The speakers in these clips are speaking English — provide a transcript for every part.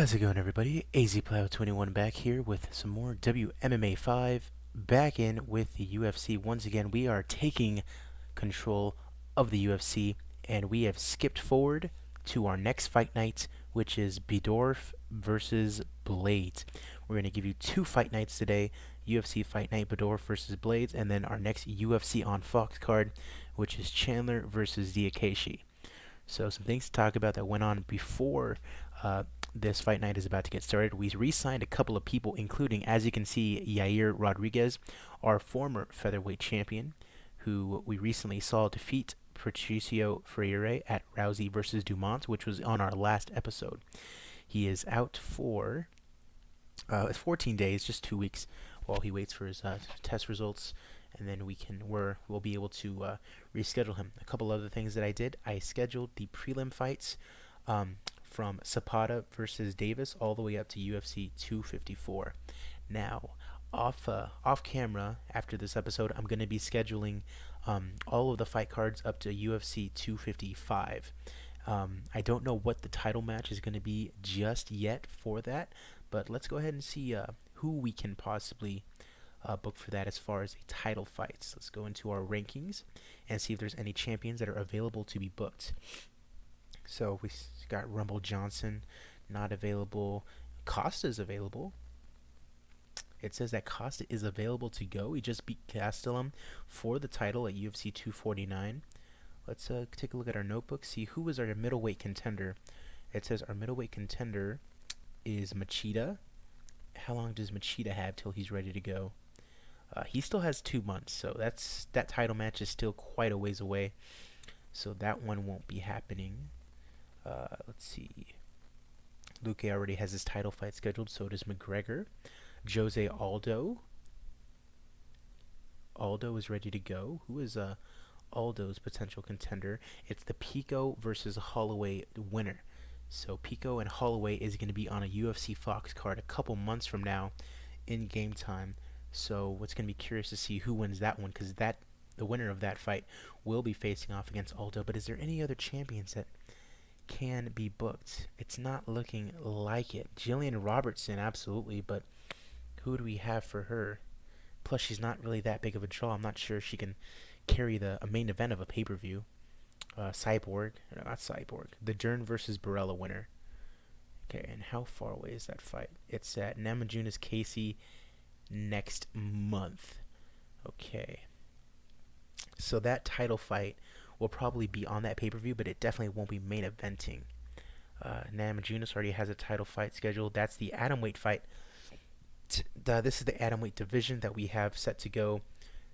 How's it going, everybody? AZPlow21 back here with some more WMMA 5. Back in with the UFC. Once again, we are taking control of the UFC, and we have skipped forward to our next fight night, which is BEDORF versus BLAYDES. We're going to give you two fight nights today: UFC Fight Night BEDORF versus BLAYDES, and then our next UFC on Fox card, which is Chandler versus DIAKESE. So some things to talk about that went on before this fight night is about to get started. We re-signed a couple of people, including, as you can see, Yair Rodriguez, our former featherweight champion, who we recently saw defeat Patricio Freire at Rousey versus Dumont, which was on our last episode. He is out for 14 days, just 2 weeks, while he waits for his test results, and then we'll be able to reschedule him. A couple other things that I did: I scheduled the prelim fights from Zapata versus Davis all the way up to UFC 254. Now, off camera after this episode, I'm going to be scheduling all of the fight cards up to UFC 255. I don't know what the title match is going to be just yet for that, but let's go ahead and see who we can possibly book for that as far as a title fights. Let's go into our rankings and see if there's any champions that are available to be booked. So we got Rumble Johnson not available. Costa's available. It says that Costa is available to go. He just beat Castellum for the title at UFC 249. Let's take a look at our notebook, see who is our middleweight contender. It says our middleweight contender is Machida. How long does Machida have till he's ready to go? He still has 2 months, so that title match is still quite a ways away. So that one won't be happening. Let's see. Luque already has his title fight scheduled, so does McGregor. Jose Aldo. Aldo is ready to go. Who is Aldo's potential contender? It's the Pico versus Holloway winner. So Pico and Holloway is going to be on a UFC Fox card a couple months from now in game time. So what's going to be curious to see who wins that one, because the winner of that fight will be facing off against Aldo. But is there any other champions that can be booked? It's not looking like it. Jillian Robertson, absolutely, but who do we have for her? Plus, she's not really that big of a draw. I'm not sure she can carry a main event of a pay-per-view. Cyborg, no, not Cyborg. The Dern versus Barella winner. Okay, and how far away is that fight? It's at Namajunas Casey next month. Okay. So that title fight will probably be on that pay-per-view, but it definitely won't be main eventing. Namajunas already has a title fight scheduled. That's the atomweight fight. This is the atomweight division that we have set to go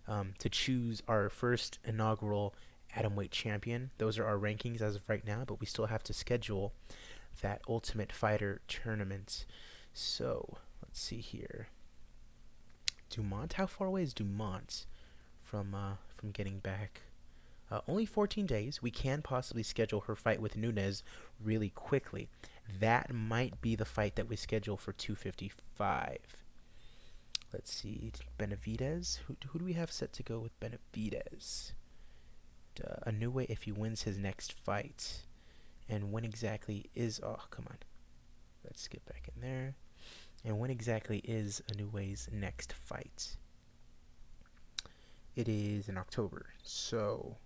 to choose our first inaugural atomweight champion. Those are our rankings as of right now, but we still have to schedule that Ultimate Fighter tournament. So let's see here. Dumont, how far away is Dumont from getting back? Only 14 days. We can possibly schedule her fight with Nunes really quickly. That might be the fight that we schedule for 255. Let's see, Benavidez. Who do we have set to go with Benavidez? Inoue if he wins his next fight. And when exactly is... Oh, come on. Let's get back in there. And when exactly is Inoue's next fight? It is in October. So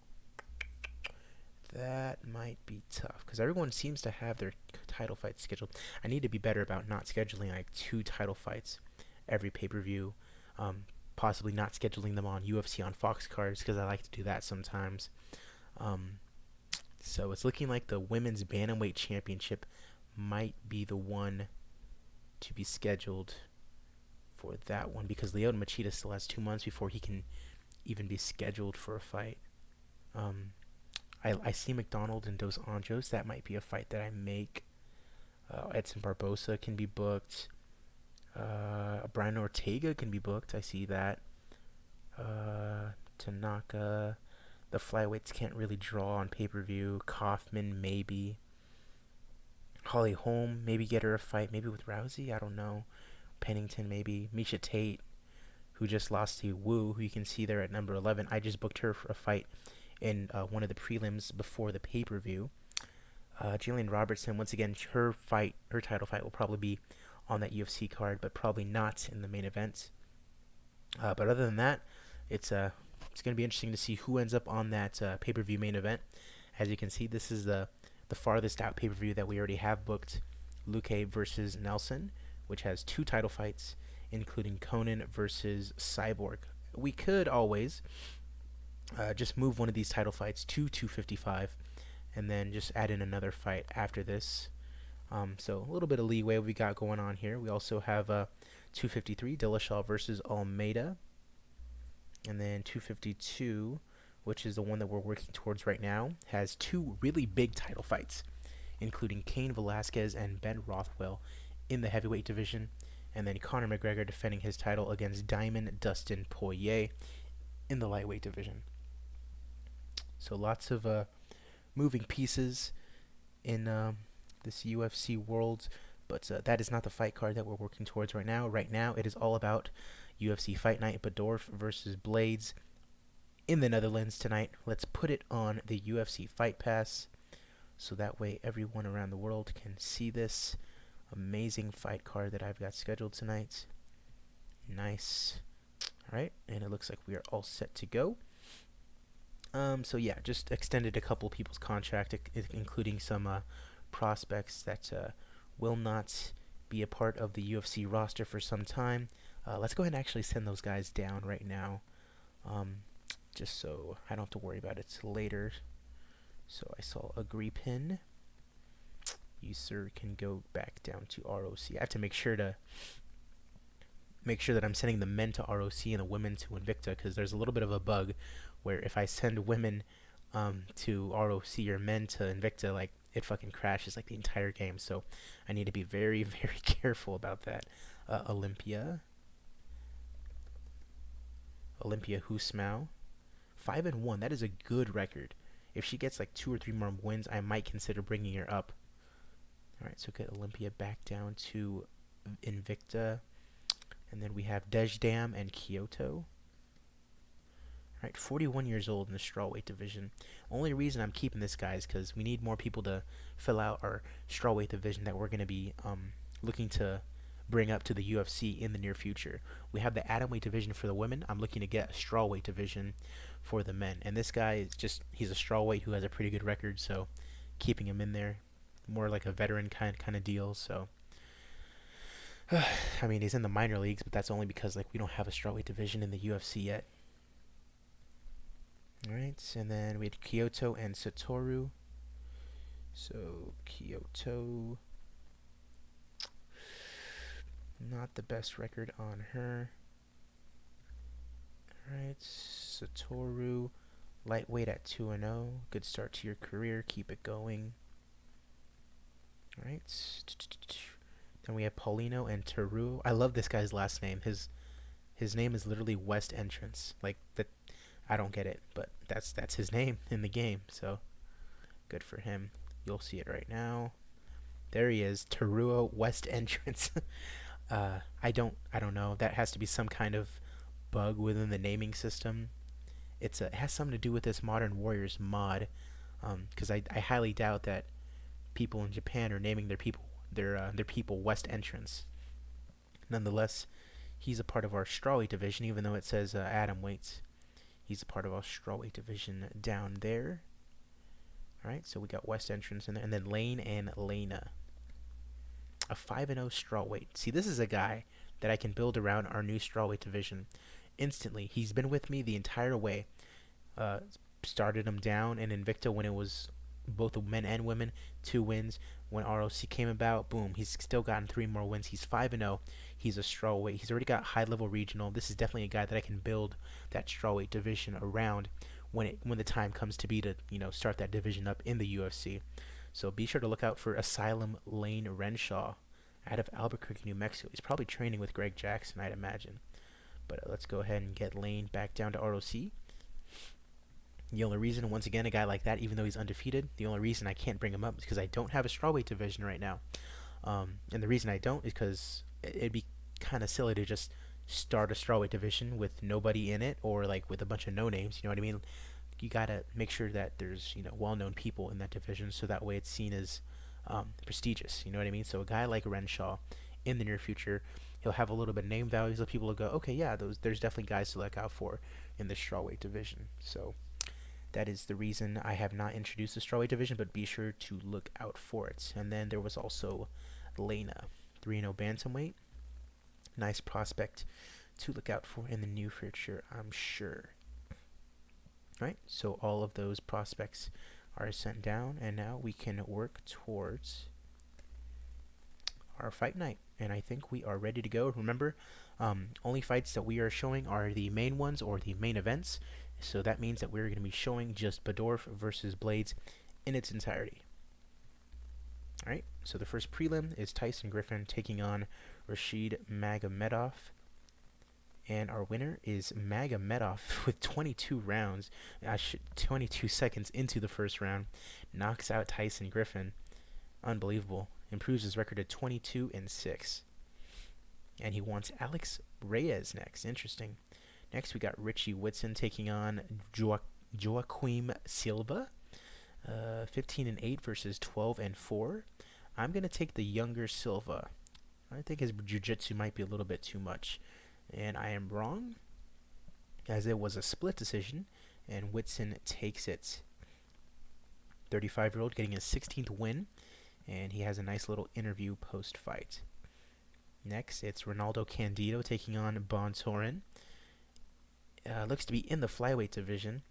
that might be tough, because everyone seems to have their title fights scheduled. I need to be better about not scheduling like 2 title fights every pay-per-view. Possibly not scheduling them on UFC on Fox cards, because I like to do that sometimes. So it's looking like the Women's Bantamweight Championship might be the one to be scheduled for that one, because Lyoto Machida still has 2 months before he can even be scheduled for a fight. I see McDonald and Dos Anjos. That might be a fight that I make. Edson Barbosa can be booked. Brian Ortega can be booked. I see that. Tanaka. The flyweights can't really draw on pay-per-view. Kaufman, maybe. Holly Holm, maybe get her a fight. Maybe with Rousey, I don't know. Pennington, maybe. Misha Tate, who just lost to Wu, who you can see there at number 11. I just booked her for a fight in one of the prelims before the pay-per-view. Jillian Robertson, once again, her title fight will probably be on that UFC card, but probably not in the main event. But other than that, it's going to be interesting to see who ends up on that pay-per-view main event. As you can see, this is the farthest out pay-per-view that we already have booked. Luque versus Nelson, which has 2 title fights, including Conan versus Cyborg. We could always just move one of these title fights to 255 and then just add in another fight after this. So a little bit of leeway we got going on here. We also have 253, Dillashaw versus Almeida. And then 252, which is the one that we're working towards right now, has 2 really big title fights, including Cain Velasquez and Ben Rothwell in the heavyweight division. And then Conor McGregor defending his title against Diamond Dustin Poirier in the lightweight division. So lots of moving pieces in this UFC world, but that is not the fight card that we're working towards right now. Right now, it is all about UFC Fight Night BEDORF versus BLAYDES in the Netherlands tonight. Let's put it on the UFC Fight Pass, so that way everyone around the world can see this amazing fight card that I've got scheduled tonight. Nice. Alright, and it looks like we are all set to go. So yeah, just extended a couple people's contract, including some prospects that will not be a part of the UFC roster for some time. Let's go ahead and actually send those guys down right now, just so I don't have to worry about it later. So I saw agree pin. You, sir, can go back down to ROC. I have to make sure that I'm sending the men to ROC and the women to Invicta, because there's a little bit of a bug where if I send women to ROC or men to Invicta, like, it fucking crashes like the entire game. So I need to be very, very careful about that. Olympia Husmau, 5-1. That is a good record. If she gets like 2 or 3 more wins, I might consider bringing her up. All right, so get Olympia back down to Invicta. And then we have Dejdam and Kyoto. Alright, 41 years old in the strawweight division. Only reason I'm keeping this guy is because we need more people to fill out our strawweight division that we're going to be looking to bring up to the UFC in the near future. We have the atomweight division for the women. I'm looking to get a strawweight division for the men. And this guy is he's a strawweight who has a pretty good record, so keeping him in there, more like a veteran kind of deal. So I mean, he's in the minor leagues, but that's only because like we don't have a strawweight division in the UFC yet. Alright, and then we had Kyoto and Satoru. So Kyoto, not the best record on her. Alright, Satoru, lightweight at 2-0. Good start to your career. Keep it going. Alright. Then we have Paulino and Teruo. I love this guy's last name. His name is literally West Entrance. Like that, I don't get it, but that's his name in the game. So good for him. You'll see it right now. There he is, Teruo West Entrance. I don't know. That has to be some kind of bug within the naming system. It has something to do with this Modern Warriors mod, because I highly doubt that people in Japan are naming their people West Entrance. Nonetheless, he's a part of our strawweight division, even though it says atom weights. He's a part of our strawweight division down there. Alright, so we got West Entrance in there, and then Lane and Lena. A 5-0 strawweight. See, this is a guy that I can build around our new strawweight division instantly. He's been with me the entire way. Started him down in Invicta when it was both men and women, 2 wins. When ROC came about, boom, he's still gotten 3 more wins. He's 5-0. He's a strawweight. He's already got high-level regional. This is definitely a guy that I can build that strawweight division around when the time comes to start that division up in the UFC. So be sure to look out for Asylum Lane Renshaw out of Albuquerque, New Mexico. He's probably training with Greg Jackson, I'd imagine. But let's go ahead and get Lane back down to ROC. The only reason, once again, a guy like that, even though he's undefeated, the only reason I can't bring him up is because I don't have a strawweight division right now. And the reason I don't is because it'd be kind of silly to just start a strawweight division with nobody in it, or like with a bunch of no names, you know what I mean? you gotta make sure that there's well-known people in that division, so that way it's seen as prestigious. You know what I mean? So a guy like Renshaw, in the near future, he'll have a little bit of name value, so people will go, okay, yeah, there's definitely guys to look out for in the strawweight division. So that is the reason I have not introduced the strawweight division, but be sure to look out for it. And then there was also Lena, 3-0 bantamweight. Nice prospect to look out for in the near future, I'm sure. Right, so all of those prospects are sent down, and now we can work towards our fight night. And I think we are ready to go. Remember, only fights that we are showing are the main ones or the main events. So that means that we're going to be showing just BEDORF versus Blades in its entirety. Alright, so the first prelim is Tyson Griffin taking on Rashid Magomedov. And our winner is Magomedov with 22 rounds, 22 seconds into the first round, knocks out Tyson Griffin. Unbelievable. Improves his record to 22-6. And he wants Alex Reyes next. Interesting. Next we got Richie Whitson taking on Joaquim Silva. 15-8 versus 12-4. I'm going to take the younger Silva. I think his jiu-jitsu might be a little bit too much. And I am wrong, as it was a split decision, and Whitson takes it. 35-year-old getting his 16th win, and he has a nice little interview post-fight. Next, it's Ronaldo Candido taking on Bontorin. Looks to be in the flyweight division.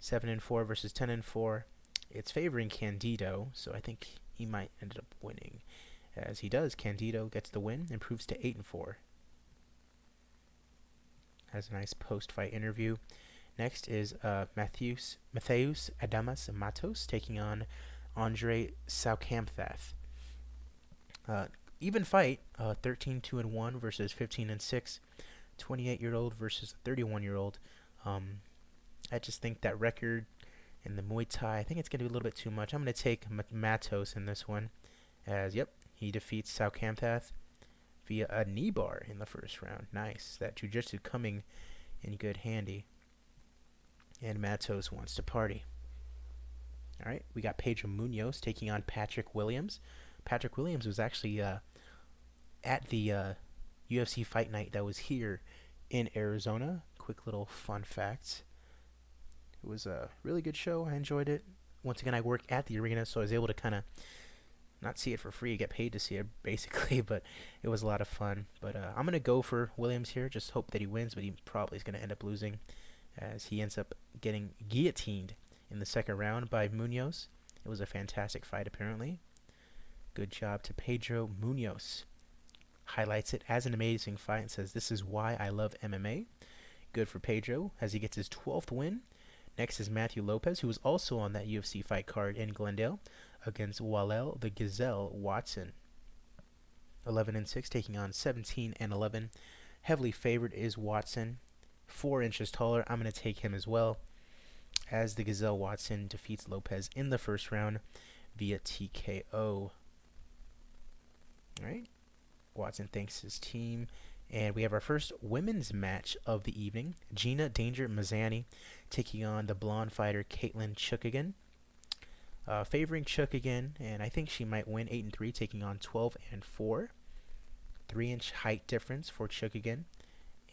7-4 versus 10-4. It's favoring Candido, so I think he might end up winning. As he does, Candido gets the win, improves to 8-4. Has a nice post-fight interview. Next is Mateus Adamas Matos taking on Andre Saukamphath. Even fight, 13-2-1 versus 15-6. 28-year-old versus 31-year-old. I just think that record in the Muay Thai, I think it's going to be a little bit too much. I'm going to take Matos in this one, as, yep, he defeats Saukamphath via a knee bar in the first round. Nice. That jiu-jitsu coming in good handy. And Matos wants to party. Alright, we got Pedro Munoz taking on Patrick Williams. Patrick Williams was actually at the UFC Fight Night that was here in Arizona. Quick little fun facts. It was a really good show. I enjoyed it. Once again, I work at the arena, so I was able to kind of not see it for free, get paid to see it basically, but it was a lot of fun. But I'm going to go for Williams here, just hope that he wins, but he probably is going to end up losing, as he ends up getting guillotined in the second round by Munoz. It was a fantastic fight, apparently. Good job to Pedro Munoz. Highlights it as an amazing fight and says, "This is why I love MMA." Good for Pedro, as he gets his 12th win. Next is Matthew Lopez, who was also on that UFC fight card in Glendale, against Walel the Gazelle Watson. 11-6, taking on 17-11. Heavily favored is Watson. 4 inches taller. I'm going to take him as well, as the Gazelle Watson defeats Lopez in the first round via TKO. Alright. Watson thanks his team. And we have our first women's match of the evening. Gina Danger Mazzani taking on the blonde fighter Caitlin Chukagan. Favoring Chukagan, and I think she might win. 8-3, taking on 12-4. 3-inch height difference for Chukagan,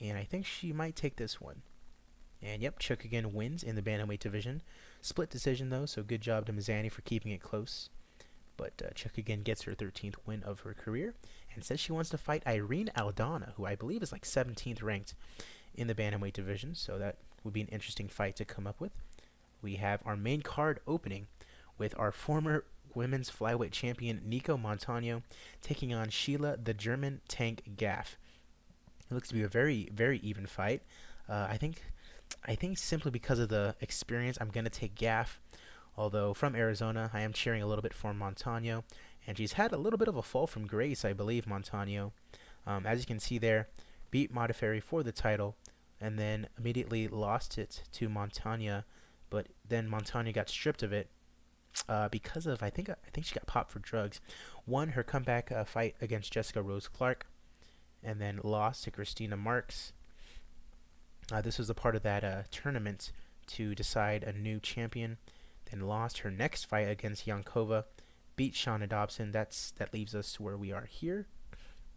and I think she might take this one. And yep, Chukagan wins in the bantamweight division. Split decision though, so good job to Mazzani for keeping it close. But Chukagan gets her 13th win of her career, and says she wants to fight Irene Aldana, who I believe is like 17th ranked in the bantamweight division, so that would be an interesting fight to come up with. We have our main card opening with our former women's flyweight champion Nico Montano taking on Sheila the German Tank Gaff. It looks to be a very, very even fight. I think simply because of the experience, I'm going to take Gaff. Although from Arizona, I am cheering a little bit for Montano, and she's had a little bit of a fall from grace, I believe, Montano. As you can see there, beat Modafferi for the title, and then immediately lost it to Montano, but then Montano got stripped of it because of, I think she got popped for drugs. Won her comeback fight against Jessica Rose Clark, and then lost to Christina Marks. This was a part of that tournament to decide a new champion. Then lost her next fight against Yankova, beat Shauna Dobson. That leaves us where we are here.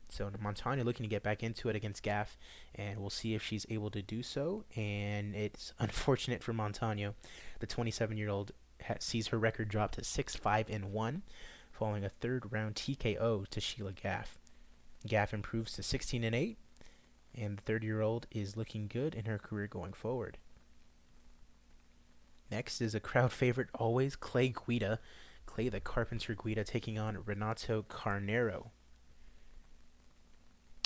So Montano looking to get back into it against Gaff, and we'll see if she's able to do so. And it's unfortunate for Montano. The 27-year-old sees her record drop to 6-5-1, following a third-round TKO to Sheila Gaff. Gaff improves to 16-8, and the 30-year-old is looking good in her career going forward. Next is a crowd favorite always, Clay Guida. Clay the Carpenter Guida taking on Renato Carneiro.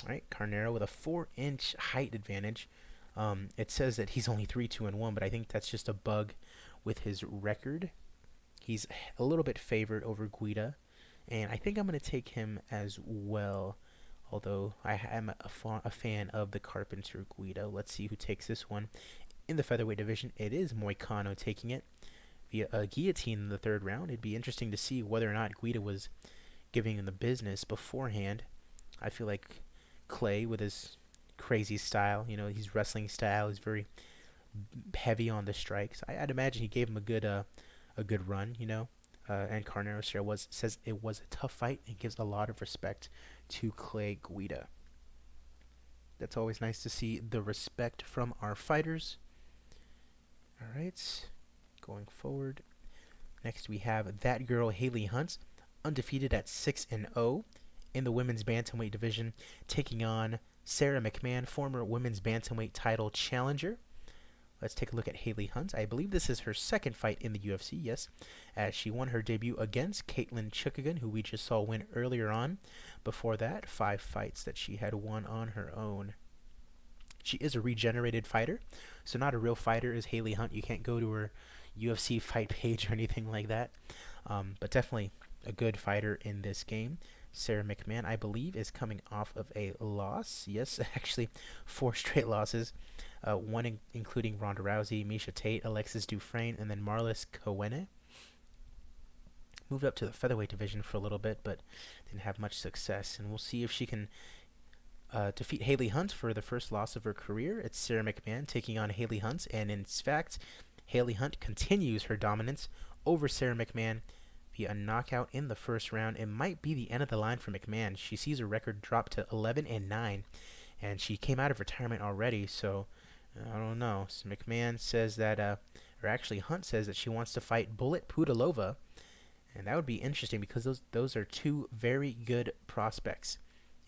Alright, Carneiro with a 4-inch height advantage. It says that he's only 3-2-1, but I think that's just a bug with his record. He's a little bit favored over Guida, and I think I'm going to take him as well, although I am a fan of the Carpenter Guida. Let's see who takes this one. In the featherweight division, it is Moicano taking it via a guillotine in the third round. It'd be interesting to see whether or not Guida was giving him the business beforehand. I feel like Clay, with his crazy style, his wrestling style, is very heavy on the strikes. I'd imagine he gave him a good run, and Carneiro says it was a tough fight and gives a lot of respect to Clay Guida. That's always nice to see the respect from our fighters. Alright, going forward. Next we have that girl Haley Hunt, undefeated at 6-0 in the women's bantamweight division, taking on Sarah McMahon, former women's bantamweight title challenger. Let's take a look at Haley Hunt. I believe this is her second fight in the UFC, yes, as she won her debut against Caitlin Chukagan, who we just saw win earlier on. Before that, 5 fights that she had won on her own. She is a regenerated fighter, so not a real fighter is Haley Hunt. You can't go to her UFC fight page or anything like that, but definitely a good fighter in this game. Sarah McMahon, I believe, is coming off of a loss. Yes, actually 4 straight losses, one including Ronda Rousey, Miesha Tate, Alexis Dufresne, and then Marlis Kowene. Moved up to the featherweight division for a little bit, but didn't have much success, and we'll see if she can defeat Haley Hunt for the first loss of her career. It's Sarah McMahon taking on Haley Hunt, and in fact, Haley Hunt continues her dominance over Sarah McMahon via a knockout in the first round. It might be the end of the line for McMahon. She sees her record drop to 11-9, and she came out of retirement already, so I don't know. So McMahon says that, or actually Hunt says that she wants to fight Bullet Pudilova, and that would be interesting because those are 2 very good prospects.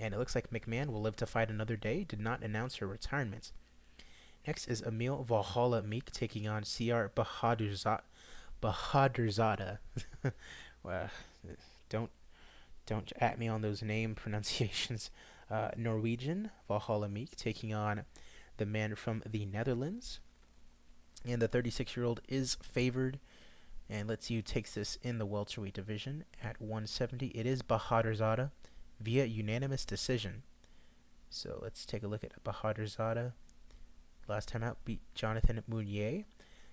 And it looks like McMahon will live to fight another day, did not announce her retirement. Next is Emil Valhalla Meek taking on CR Bahadurzada. Well, don't at me on those name pronunciations. Norwegian Valhalla Meek taking on the man from the Netherlands. And the 36-year-old is favored. And let's see who takes this in the welterweight division at 170. It is Bahadurzada via unanimous decision. So let's take a look at Bahadurzada. Last time out, beat Jonathan Mounier.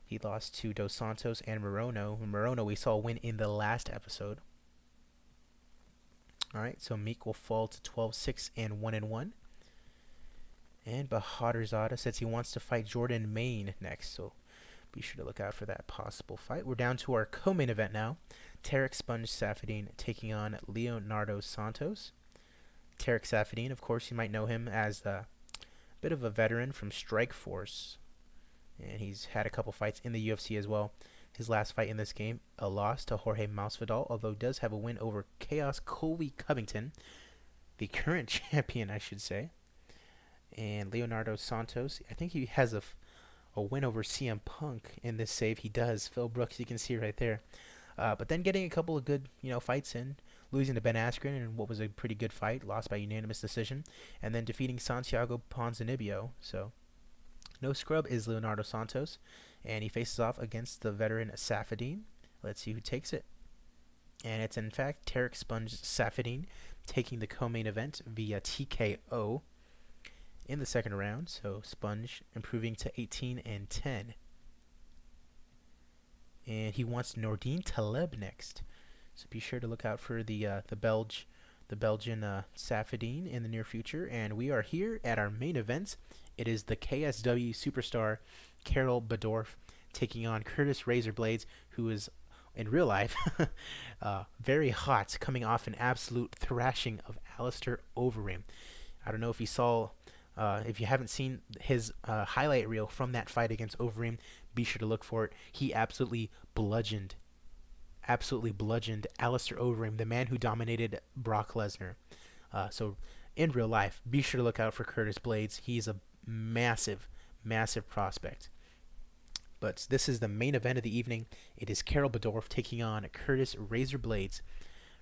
He lost to Dos Santos and Morono. Morono we saw win in the last episode. Alright, so Meek will fall to 12-6-1-1. And Bahadurzada says he wants to fight Jordan Main next, so be sure to look out for that possible fight. We're down to our co-main event now. Tarek Sponge Saffiedine taking on Leonardo Santos. Tarek Saffiedine, of course, you might know him as a bit of a veteran from Strikeforce, and he's had a couple fights in the UFC as well. His last fight in this game, a loss to Jorge Masvidal, although does have a win over Chaos Colby Covington, the current champion, I should say. And Leonardo Santos, I think he has a win over CM Punk in this save. He does. Phil Brooks, you can see right there. But then getting a couple of good, fights in, losing to Ben Askren in what was a pretty good fight, lost by unanimous decision, and then defeating Santiago Ponzinibbio. So, no scrub is Leonardo Santos, and he faces off against the veteran Saffiedine. Let's see who takes it. And it's in fact Tarek Sponge Saffiedine taking the co-main event via TKO in the second round. So Sponge improving to 18-10. And he wants Nordine Taleb next. So be sure to look out for the Belgian Saffiedine in the near future. And we are here at our main event. It is the KSW superstar Carol BEDORF taking on Curtis Razor Blades, who is in real life very hot, coming off an absolute thrashing of Alistair Overeem. I don't know if you saw, if you haven't seen his highlight reel from that fight against Overeem, be sure to look for it. He absolutely bludgeoned Alistair Overeem, the man who dominated Brock Lesnar. So in real life, be sure to look out for Curtis Blades. He's a massive, massive prospect. But this is the main event of the evening. It is Karel BEDORF taking on Curtis Razor Blades.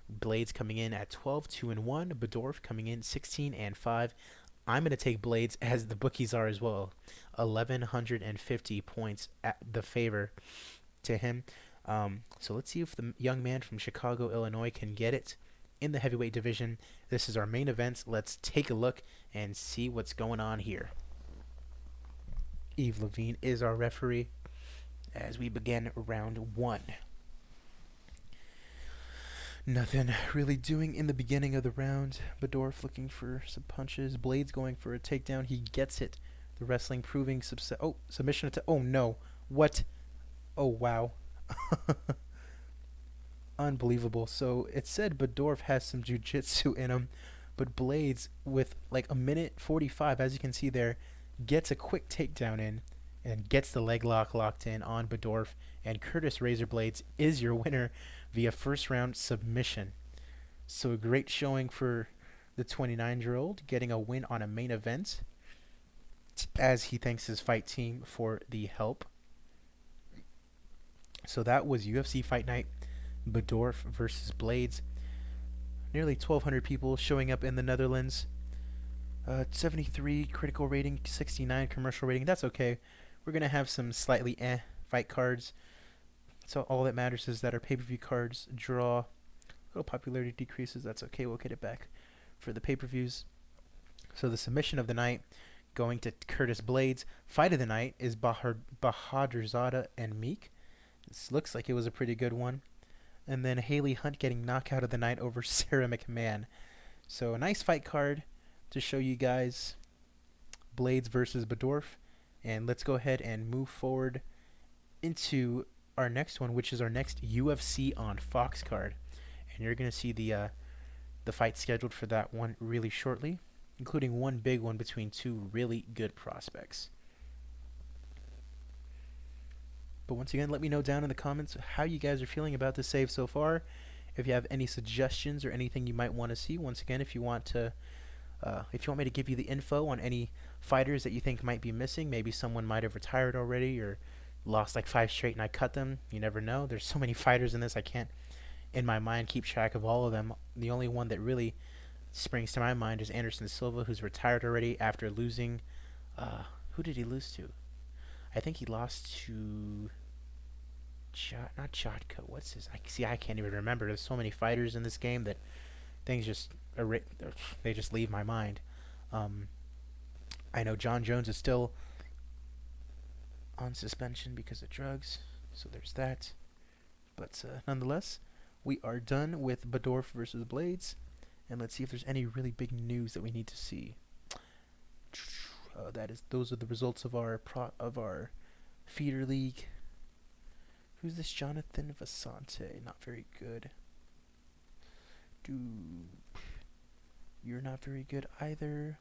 Blades coming in at 12-2-1. BEDORF coming in 16-5. I'm going to take Blades, as the bookies are as well. 1,150 points at the favor to him. So let's see if the young man from Chicago, Illinois can get it in the heavyweight division. This is our main event. Let's take a look and see what's going on here. Yves Levine is our referee as we begin round 1. Nothing really doing in the beginning of the round. BEDORF looking for some punches. Blades going for a takedown. He gets it. The wrestling proving submission. Oh no. What? Oh wow. Unbelievable. So it said BEDORF has some jiu-jitsu in him, but Blades, with like a minute 45, as you can see there, gets a quick takedown in and gets the leg lock locked in on BEDORF, and Curtis Razor Blades is your winner via first round submission. So a great showing for the 29-year-old, getting a win on a main event, as he thanks his fight team for the help. So that was UFC Fight Night, BEDORF versus Blades. Nearly 1,200 people showing up in the Netherlands. 73 critical rating, 69 commercial rating. That's okay. We're going to have some slightly fight cards. So all that matters is that our pay-per-view cards draw. A little popularity decreases. That's okay. We'll get it back for the pay-per-views. So the submission of the night going to Curtis Blades. Fight of the night is Bahadurzada and Meek. This looks like it was a pretty good one. And then Haley Hunt getting knockout of the night over Sarah McMahon. So a nice fight card to show you guys. Blades versus BEDORF. And let's go ahead and move forward into our next one, which is our next UFC on Fox card. And you're going to see the fight scheduled for that one really shortly, including one big one between two really good prospects. But once again, let me know down in the comments how you guys are feeling about the save so far. If you have any suggestions or anything you might want to see. Once again, if you want me to give you the info on any fighters that you think might be missing, maybe someone might have retired already or lost like 5 straight and I cut them. You never know. There's so many fighters in this, I can't, in my mind, keep track of all of them. The only one that really springs to my mind is Anderson Silva, who's retired already after losing. Who did he lose to? I think he lost to not Jotko. What's his? I can't even remember. There's so many fighters in this game that things just they just leave my mind. I know John Jones is still on suspension because of drugs, so there's that. But nonetheless, we are done with BEDORF versus Blades, and let's see if there's any really big news that we need to see. Those are the results of our feeder league. Who's this Jonathan Vasante? Not very good. You're not very good either.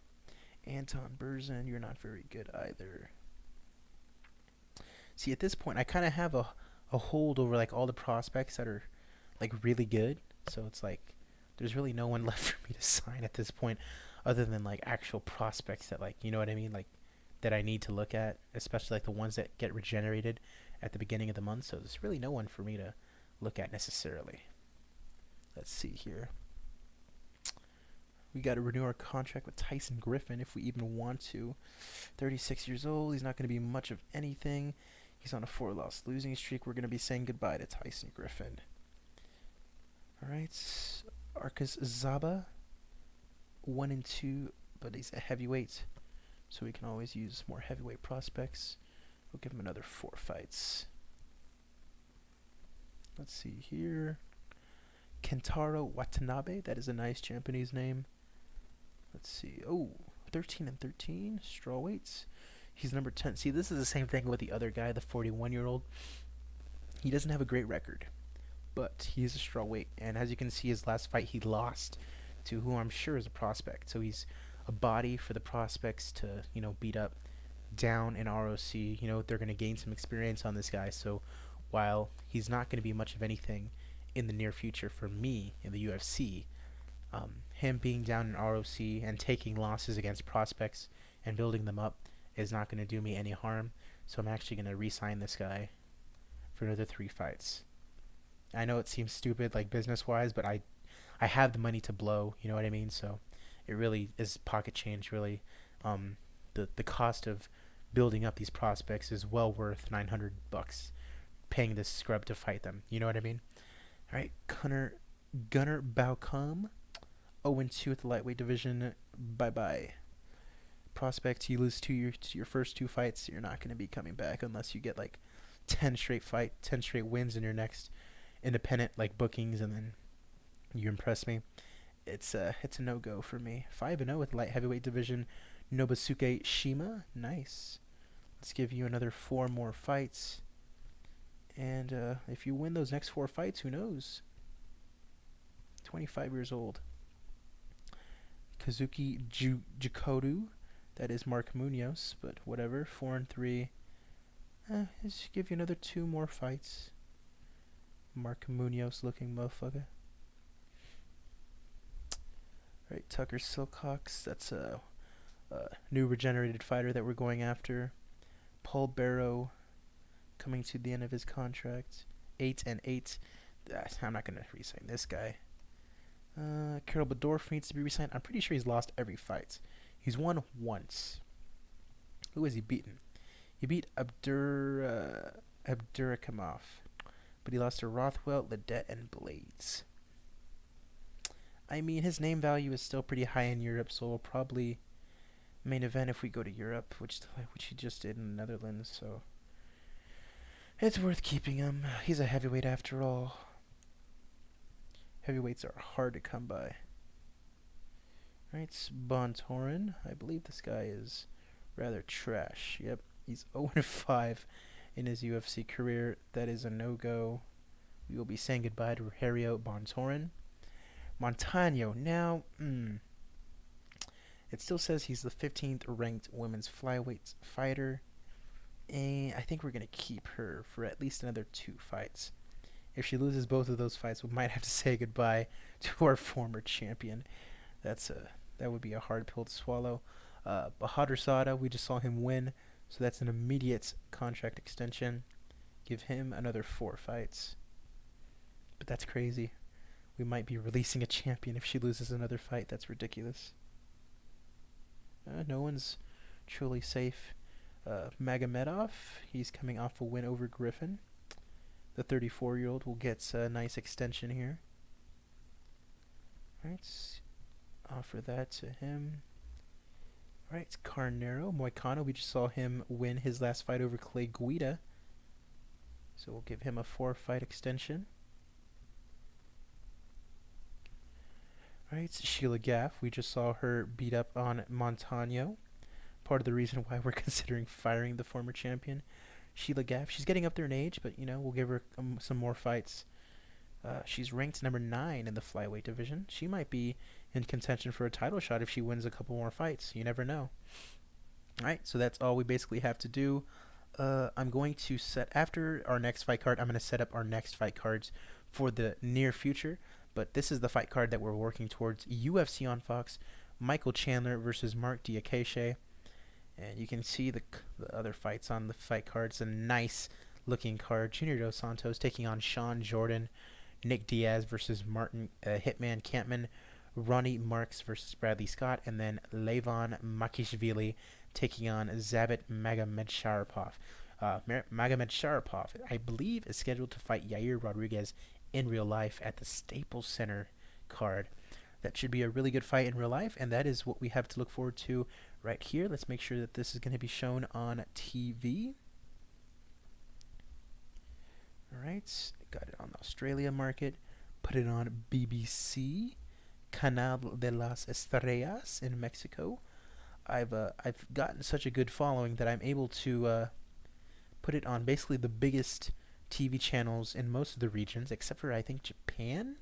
Anton Berzin, you're not very good either. See, at this point, I kind of have a hold over like all the prospects that are like really good. So it's like there's really no one left for me to sign at this point, other than like actual prospects that, like, you know what I mean, like that I need to look at, especially like the ones that get regenerated at the beginning of the month. So there's really no one for me to look at necessarily. Let's see here. We got to renew our contract with Tyson Griffin if we even want to. 36 years old. He's not going to be much of anything. He's on a 4-loss losing streak. We're going to be saying goodbye to Tyson Griffin. All right. Arcus Zaba, 1-2, but he's a heavyweight, so we can always use more heavyweight prospects. We'll give him another 4 fights. Let's see here. Kentaro Watanabe. That is a nice Japanese name. Let's see. Oh, 13-13. Strawweights. He's number 10. See, this is the same thing with the other guy, the 41-year-old. He doesn't have a great record, but he's a strawweight. And as you can see, his last fight, he lost to who I'm sure is a prospect. So he's a body for the prospects to, beat up down in ROC. They're going to gain some experience on this guy. So while he's not going to be much of anything in the near future for me in the UFC, him being down in ROC and taking losses against prospects and building them up is not going to do me any harm. So I'm actually going to re-sign this guy for another 3 fights. I know it seems stupid, like business-wise, but I have the money to blow. You know what I mean? So it really is pocket change. Really, the cost of building up these prospects is well worth $900 paying this scrub to fight them. You know what I mean? All right, Gunnar Baucom, 0-2 at the lightweight division. Bye-bye. Prospect, you lose your first 2 fights, you're not going to be coming back unless you get like 10 straight wins in your next independent like bookings, and then you impress me. It's a no-go for me. 5-0 with light heavyweight division. Nobusuke Shima, nice. Let's give you another 4 more fights. And if you win those next 4 fights, who knows? 25 years old. Kazuki Jikodu, that is Mark Munoz, but whatever. 4-3. Let's give you another 2 more fights. Mark Munoz looking motherfucker. Right, Tucker Silcox, that's a new regenerated fighter that we're going after. Paul Barrow, coming to the end of his contract. 8-8. I'm not going to re-sign this guy. Carol BEDORF needs to be re-signed. I'm pretty sure he's lost every fight. He's won once. Who has he beaten? He beat Abdurakhimov. But he lost to Rothwell, Ledet, and Blades. I mean, his name value is still pretty high in Europe, so we'll probably main event if we go to Europe, which he just did in the Netherlands, so it's worth keeping him. He's a heavyweight after all. Heavyweights are hard to come by. Right, Bontorin. I believe this guy is rather trash. Yep, he's 0-5 in his UFC career. That is a no-go. We will be saying goodbye to Hario Bontorin. Montano. Now, it still says he's the 15th ranked women's flyweight fighter. And I think we're going to keep her for at least another 2 fights. If she loses both of those fights, we might have to say goodbye to our former champion. That would be a hard pill to swallow. Bahadur Sada, we just saw him win, so that's an immediate contract extension. Give him another 4 fights. But that's crazy. We might be releasing a champion if she loses another fight. That's ridiculous. No one's truly safe. Magomedov, he's coming off a win over Griffin. The 34-year-old will get a nice extension here. Alright, offer that to him. Alright, Carnero, Moicano, we just saw him win his last fight over Clay Guida. So we'll give him a 4-fight extension. Alright, Sheila Gaff, we just saw her beat up on Montano. Part of the reason why we're considering firing the former champion. Sheila Gaff, she's getting up there in age, but we'll give her some more fights. She's ranked number 9 in the flyweight division. She might be in contention for a title shot if she wins a couple more fights. You never know. Alright, so that's all we basically have to do. I'm going to set, after our next fight card, I'm going to set up our next fight cards for the near future. But this is the fight card that we're working towards. UFC on Fox, Michael Chandler versus Mark Diakeshe. And you can see the other fights on the fight card. It's a nice looking card. Junior Dos Santos taking on Sean Jordan. Nick Diaz versus Martin Hitman Campman. Ronnie Marks versus Bradley Scott. And then Levon Makishvili taking on Zabit Magomedsharipov. Magomedsharipov, I believe, is scheduled to fight Yair Rodriguez in real life at the Staples Center card. That should be a really good fight in real life, and that is what we have to look forward to right here. Let's make sure that this is going to be shown on TV. Alright, got it on the Australia market. Put it on BBC, Canal de las Estrellas in Mexico. I've gotten such a good following that I'm able to put it on basically the biggest TV channels in most of the regions, except for I think Japan.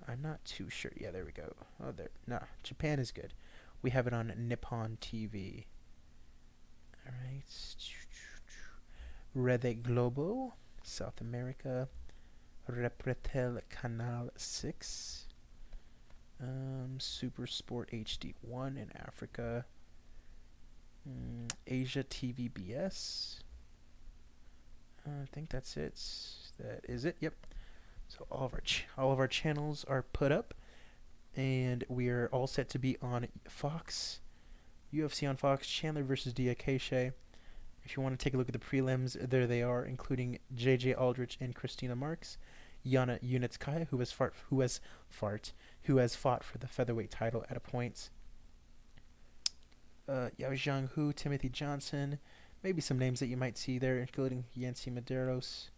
I'm not too sure. Yeah, there we go. Oh, there. Nah, Japan is good. We have it on Nippon TV. All right. Rede Globo, South America. Repretel Canal 6. Super Sport HD1 in Africa. Asia TVBS. I think that's it. That is it. Yep. So all of our channels are put up, and we are all set to be on Fox, UFC on Fox, Chandler versus DIAKESE. If you want to take a look at the prelims, there they are, including JJ Aldrich and Christina Marks, Yana Yunitskaya, who has fought for the featherweight title at a point. Yao Zhang Timothy Johnson, maybe some names that you might see there, including Yancy Medeiros.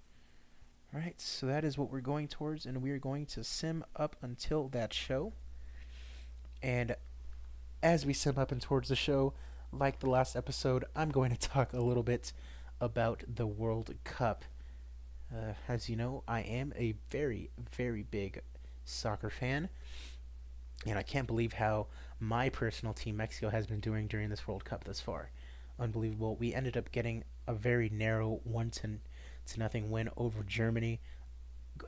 Alright, so that is what we're going towards, and we are going to sim up until that show. And as we sim up and towards the show, like the last episode, I'm going to talk a little bit about the World Cup. As you know, I am a very, very big soccer fan, and I can't believe how my personal team, Mexico, has been doing during this World Cup thus far. Unbelievable. We ended up getting a very narrow 1-0 win over Germany.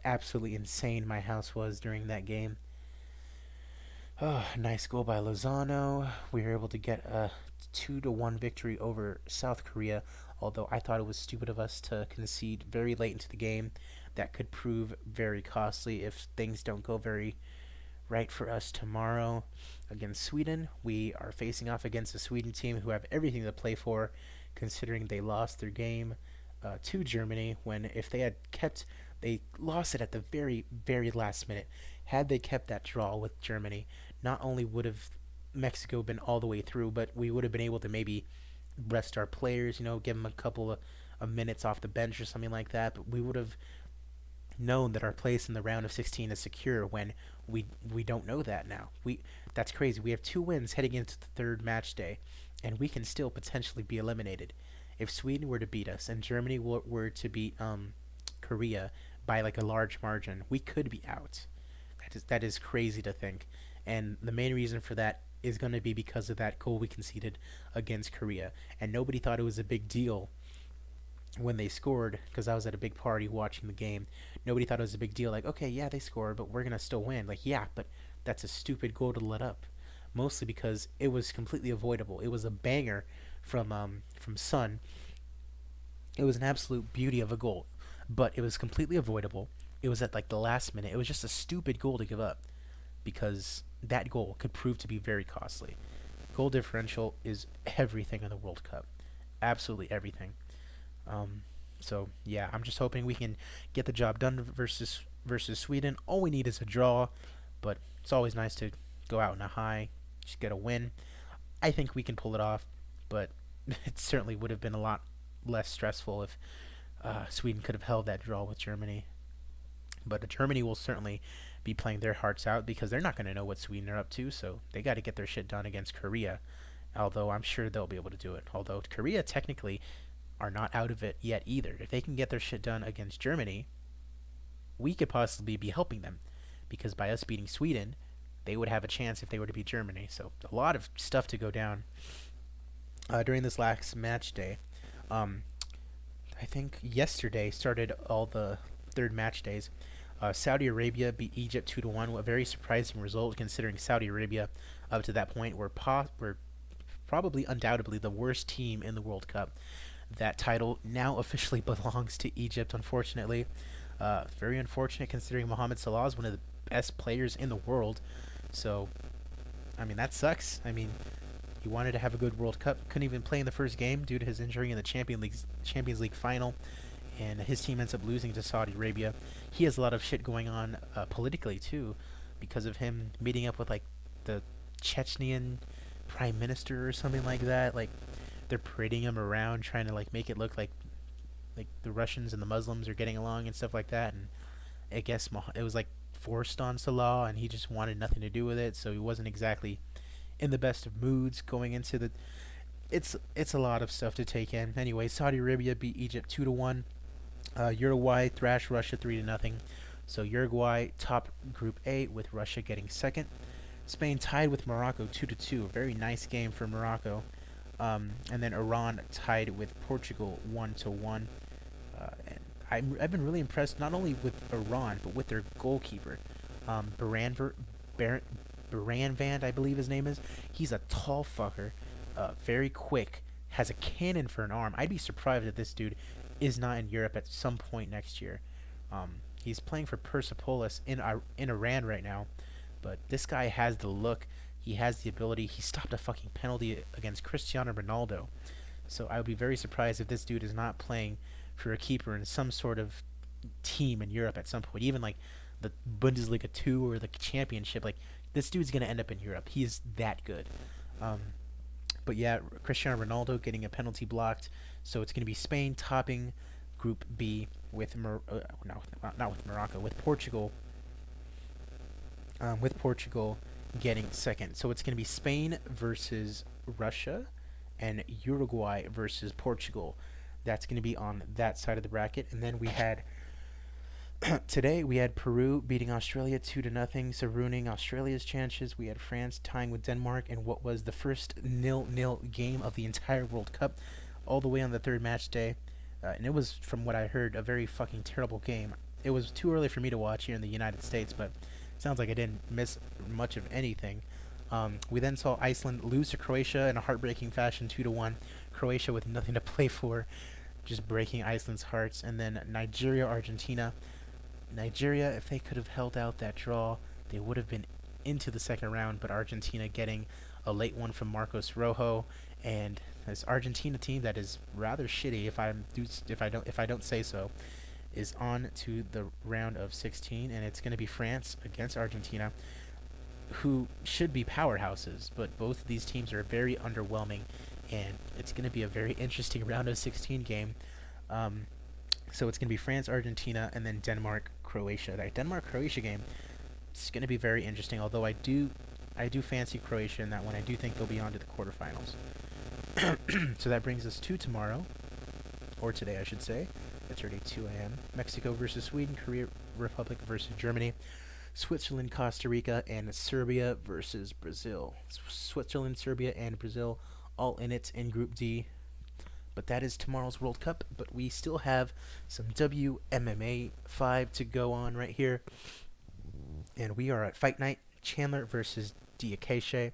Absolutely insane my house was during that game. Oh, nice goal by Lozano. We were able to get a 2-1 victory over South Korea, although I thought it was stupid of us to concede very late into the game. That could prove very costly if things don't go very right for us tomorrow against Sweden. We are facing off against a Sweden team who have everything to play for, considering they lost their game to Germany when if they lost it at the very, very last minute. Had they kept that draw with Germany, not only would have Mexico been all the way through, but we would have been able to maybe rest our players, give them a couple of minutes off the bench or something like that. But we would have known that our place in the round of 16 is secure when we don't know that now. That's crazy. We have 2 wins heading into the third match day, and we can still potentially be eliminated. If Sweden were to beat us and Germany were to beat Korea by like a large margin, we could be out. That is crazy to think. And the main reason for that is going to be because of that goal we conceded against Korea. And nobody thought it was a big deal when they scored, because I was at a big party watching the game. Nobody thought it was a big deal. Like, okay, yeah, they scored, but we're going to still win. Like, yeah, but that's a stupid goal to let up. Mostly because it was completely avoidable. It was a banger from Son. It was an absolute beauty of a goal, but it was completely avoidable. It was at like the last minute. It was just a stupid goal to give up, because that goal could prove to be very costly. Goal differential is everything in the World Cup. Absolutely everything. So yeah, I'm just hoping we can get the job done versus Sweden. All we need is a draw, but it's always nice to go out on a high, just get a win. I think we can pull it off, but it certainly would have been a lot less stressful if Sweden could have held that draw with Germany. But Germany will certainly be playing their hearts out, because they're not going to know what Sweden are up to, so they got to get their shit done against Korea, although I'm sure they'll be able to do it. Although Korea technically are not out of it yet either. If they can get their shit done against Germany, we could possibly be helping them, because by us beating Sweden, they would have a chance if they were to beat Germany. So a lot of stuff to go down during this last match day. I think yesterday started all the third match days. Saudi Arabia beat Egypt 2-1. A very surprising result, considering Saudi Arabia up to that point were probably undoubtedly the worst team in the World Cup. That title now officially belongs to Egypt, unfortunately. Very unfortunate, considering Mohamed Salah is one of the best players in the world. So, I mean, that sucks. I mean, he wanted to have a good World Cup. Couldn't even play in the first game due to his injury in the Champions League final. And his team ends up losing to Saudi Arabia. He has a lot of shit going on politically, too, because of him meeting up with, like, the Chechenian prime minister or something like that. Like, they're parading him around, trying to, like, make it look like the Russians and the Muslims are getting along and stuff like that. And I guess it was, like, forced on Salah, and he just wanted nothing to do with it, so he wasn't exactly in the best of moods going into the. It's a lot of stuff to take in. Anyway, Saudi Arabia beat Egypt 2-1. Uruguay thrashed Russia 3-0. So Uruguay top Group A with Russia getting second. Spain tied with Morocco 2-2. A very nice game for Morocco. And then Iran tied with Portugal 1-1. And I've been really impressed not only with Iran but with their goalkeeper, Baranvand, I believe his name is. He's a tall fucker, very quick, has a cannon for an arm. I'd be surprised if this dude is not in Europe at some point next year. He's playing for Persepolis in Iran right now, but this guy has the look. He has the ability. He stopped a fucking penalty against Cristiano Ronaldo. So I would be very surprised if this dude is not playing for a keeper in some sort of team in Europe at some point, even like the Bundesliga 2 or the Championship. Like, this dude's going to end up in Europe. He is that good. But yeah, Cristiano Ronaldo getting a penalty blocked. So it's going to be Spain topping Group B with not with Morocco, with Portugal. With Portugal getting second. So it's going to be Spain versus Russia and Uruguay versus Portugal. That's going to be on that side of the bracket. And then we had today we had Peru beating Australia 2-0, so ruining Australia's chances. We had France tying with Denmark in what was the first 0-0 game of the entire World Cup, all the way on the third match day. And it was, from what I heard, a very fucking terrible game. It was too early for me to watch here in the United States, but it sounds like I didn't miss much of anything. We then saw Iceland lose to Croatia in a heartbreaking fashion, 2-1. Croatia with nothing to play for, just breaking Iceland's hearts. And then Nigeria, Argentina. Nigeria, if they could have held out that draw, they would have been into the second round, but Argentina getting a late one from Marcos Rojo, and this Argentina team that is rather shitty, if I don't say so, is on to the round of 16, and it's going to be France against Argentina, who should be powerhouses, but both of these teams are very underwhelming, and it's going to be a very interesting round of 16 game. So it's going to be France, Argentina, and then Denmark, Croatia. That Denmark-Croatia game, it's going to be very interesting, although I do fancy Croatia in that one. I do think they'll be on to the quarterfinals. So that brings us to tomorrow, or today I should say. It's already 2 a.m. Mexico versus Sweden, Korea Republic versus Germany, Switzerland, Costa Rica, and Serbia versus Brazil. Switzerland, Serbia, and Brazil all in it in Group D. But that is tomorrow's World Cup. But we still have some WMMA 5 to go on right here. And we are at Fight Night, Chandler versus DIAKESE.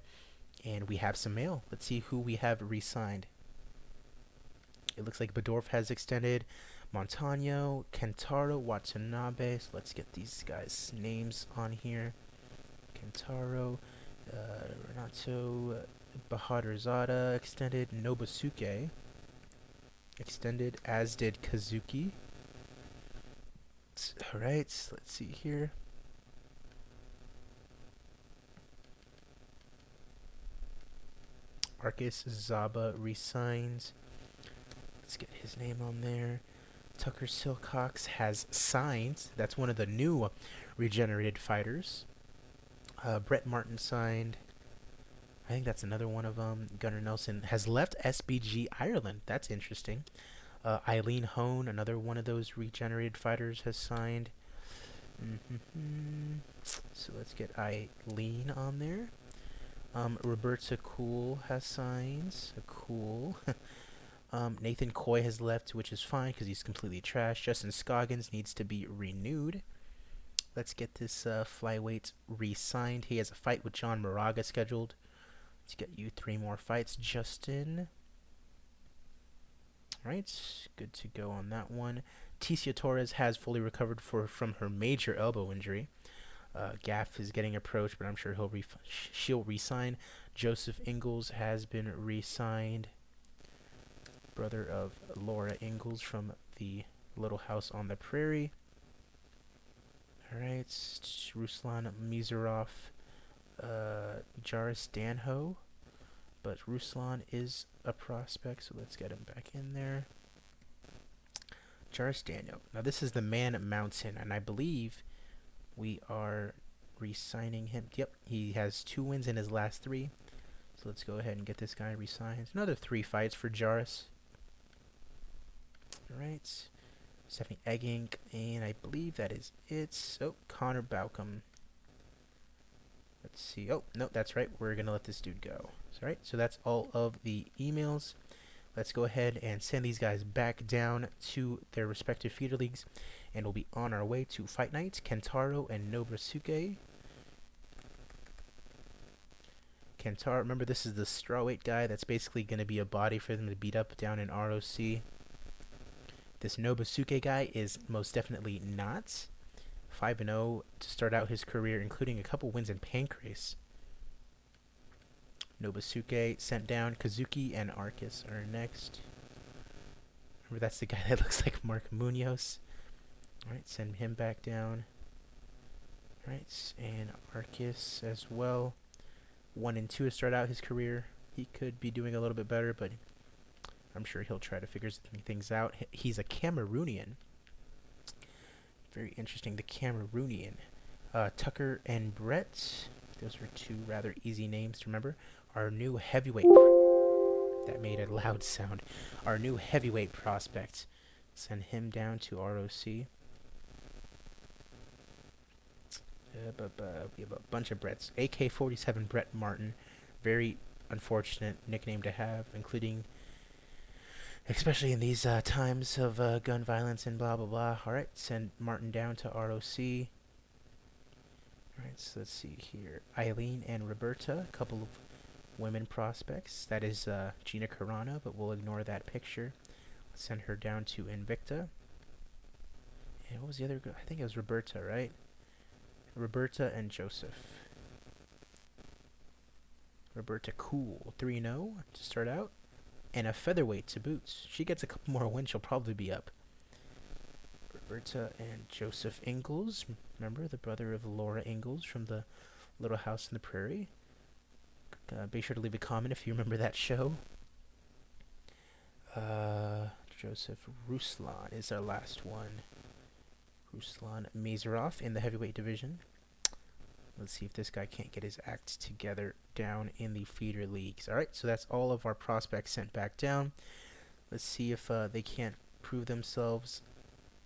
And we have some mail. Let's see who we have re-signed. It looks like BEDORF has extended. Montano, Kentaro, Watanabe. So let's get these guys' names on here. Kentaro, Renato, Bahadurzada extended. Nobusuke extended, as did Kazuki. Alright, let's see here. Arcus Zaba resigns. Let's get his name on there. Tucker Silcox has signed. That's one of the new regenerated fighters. Brett Martin signed. I think that's another one of them. Gunnar Nelson has left SBG Ireland. That's interesting. Eileen Hone, another one of those regenerated fighters, has signed. So let's get Eileen on there. Roberta Cool has signed. Cool. Nathan Coy has left, which is fine because he's completely trash. Justin Scoggins needs to be renewed. Let's get this flyweight re-signed. He has a fight with John Moraga scheduled. Let's get you 3 more fights, Justin. Alright, good to go on that one. Ticia Torres has fully recovered from her major elbow injury. Gaff is getting approached, but I'm sure she'll re-sign. Joseph Ingalls has been re-signed. Brother of Laura Ingalls from the Little House on the Prairie. Alright, Ruslan Mizarov. Jaris Danho, but Ruslan is a prospect, so let's get him back in there. Jaris Danho. Now this is the Man Mountain, and I believe we are re-signing him. Yep, he has 2 wins in his last 3, So let's go ahead and get this guy re-signed. Another 3 fights for Jarvis. Alright. Stephanie Egging, and I believe that is it. Oh, Connor Baucom. Let's see. Oh, no, that's right. We're going to let this dude go. Alright, so that's all of the emails. Let's go ahead and send these guys back down to their respective feeder leagues, and we'll be on our way to Fight Night. Kentaro and Nobusuke. Kentaro, remember this is the strawweight guy that's basically going to be a body for them to beat up down in ROC. This Nobusuke guy is most definitely not. 5-0 to start out his career, including a couple wins in Pancrase. Nobusuke sent down. Kazuki and Arcus are next. Remember, that's the guy that looks like Mark Munoz. Alright, send him back down. Alright, and Arcus as well. 1 and 2 to start out his career. He could be doing a little bit better, but I'm sure he'll try to figure things out. He's a Cameroonian. Very interesting, the Cameroonian. Tucker and Brett. Those are 2 rather easy names to remember. Our new heavyweight. That made a loud sound. Our new heavyweight prospect. Send him down to ROC. We have a bunch of Bretts. AK-47 Brett Martin. Very unfortunate nickname to have, including, especially in these times of gun violence and blah blah blah. Alright, send Martin down to ROC. Alright, so let's see here. Eileen and Roberta, a couple of women prospects. That is Gina Carano, but we'll ignore that picture. Let's send her down to Invicta. And what was the other girl? I think it was Roberta, right? Roberta and Joseph. Roberta Cool, 3-0 to start out. And a featherweight to boots. She gets a couple more wins, she'll probably be up. Roberta and Joseph Ingalls. Remember, the brother of Laura Ingalls from the Little House on the Prairie. Be sure to leave a comment if you remember that show. Joseph Ruslan is our last one. Ruslan Mazarov in the heavyweight division. Let's see if this guy can't get his act together down in the feeder leagues. Alright, so that's all of our prospects sent back down. Let's see if they can't prove themselves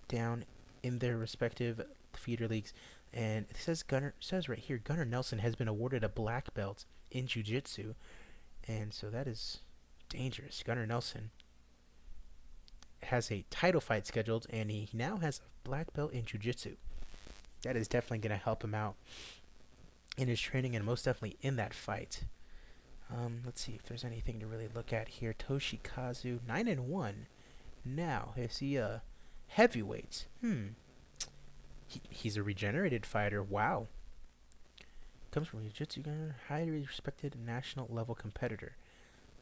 down in their respective feeder leagues. And it says right here, Gunnar Nelson has been awarded a black belt in jiu-jitsu. And so that is dangerous. Gunnar Nelson has a title fight scheduled, and he now has a black belt in jiu-jitsu. That is definitely going to help him out in his training, and most definitely in that fight. Let's see if there's anything to really look at here. Toshikazu, 9-1. Now, is he a heavyweight? He's a regenerated fighter. Wow. Comes from a jiu-jitsu gunner, highly respected national level competitor.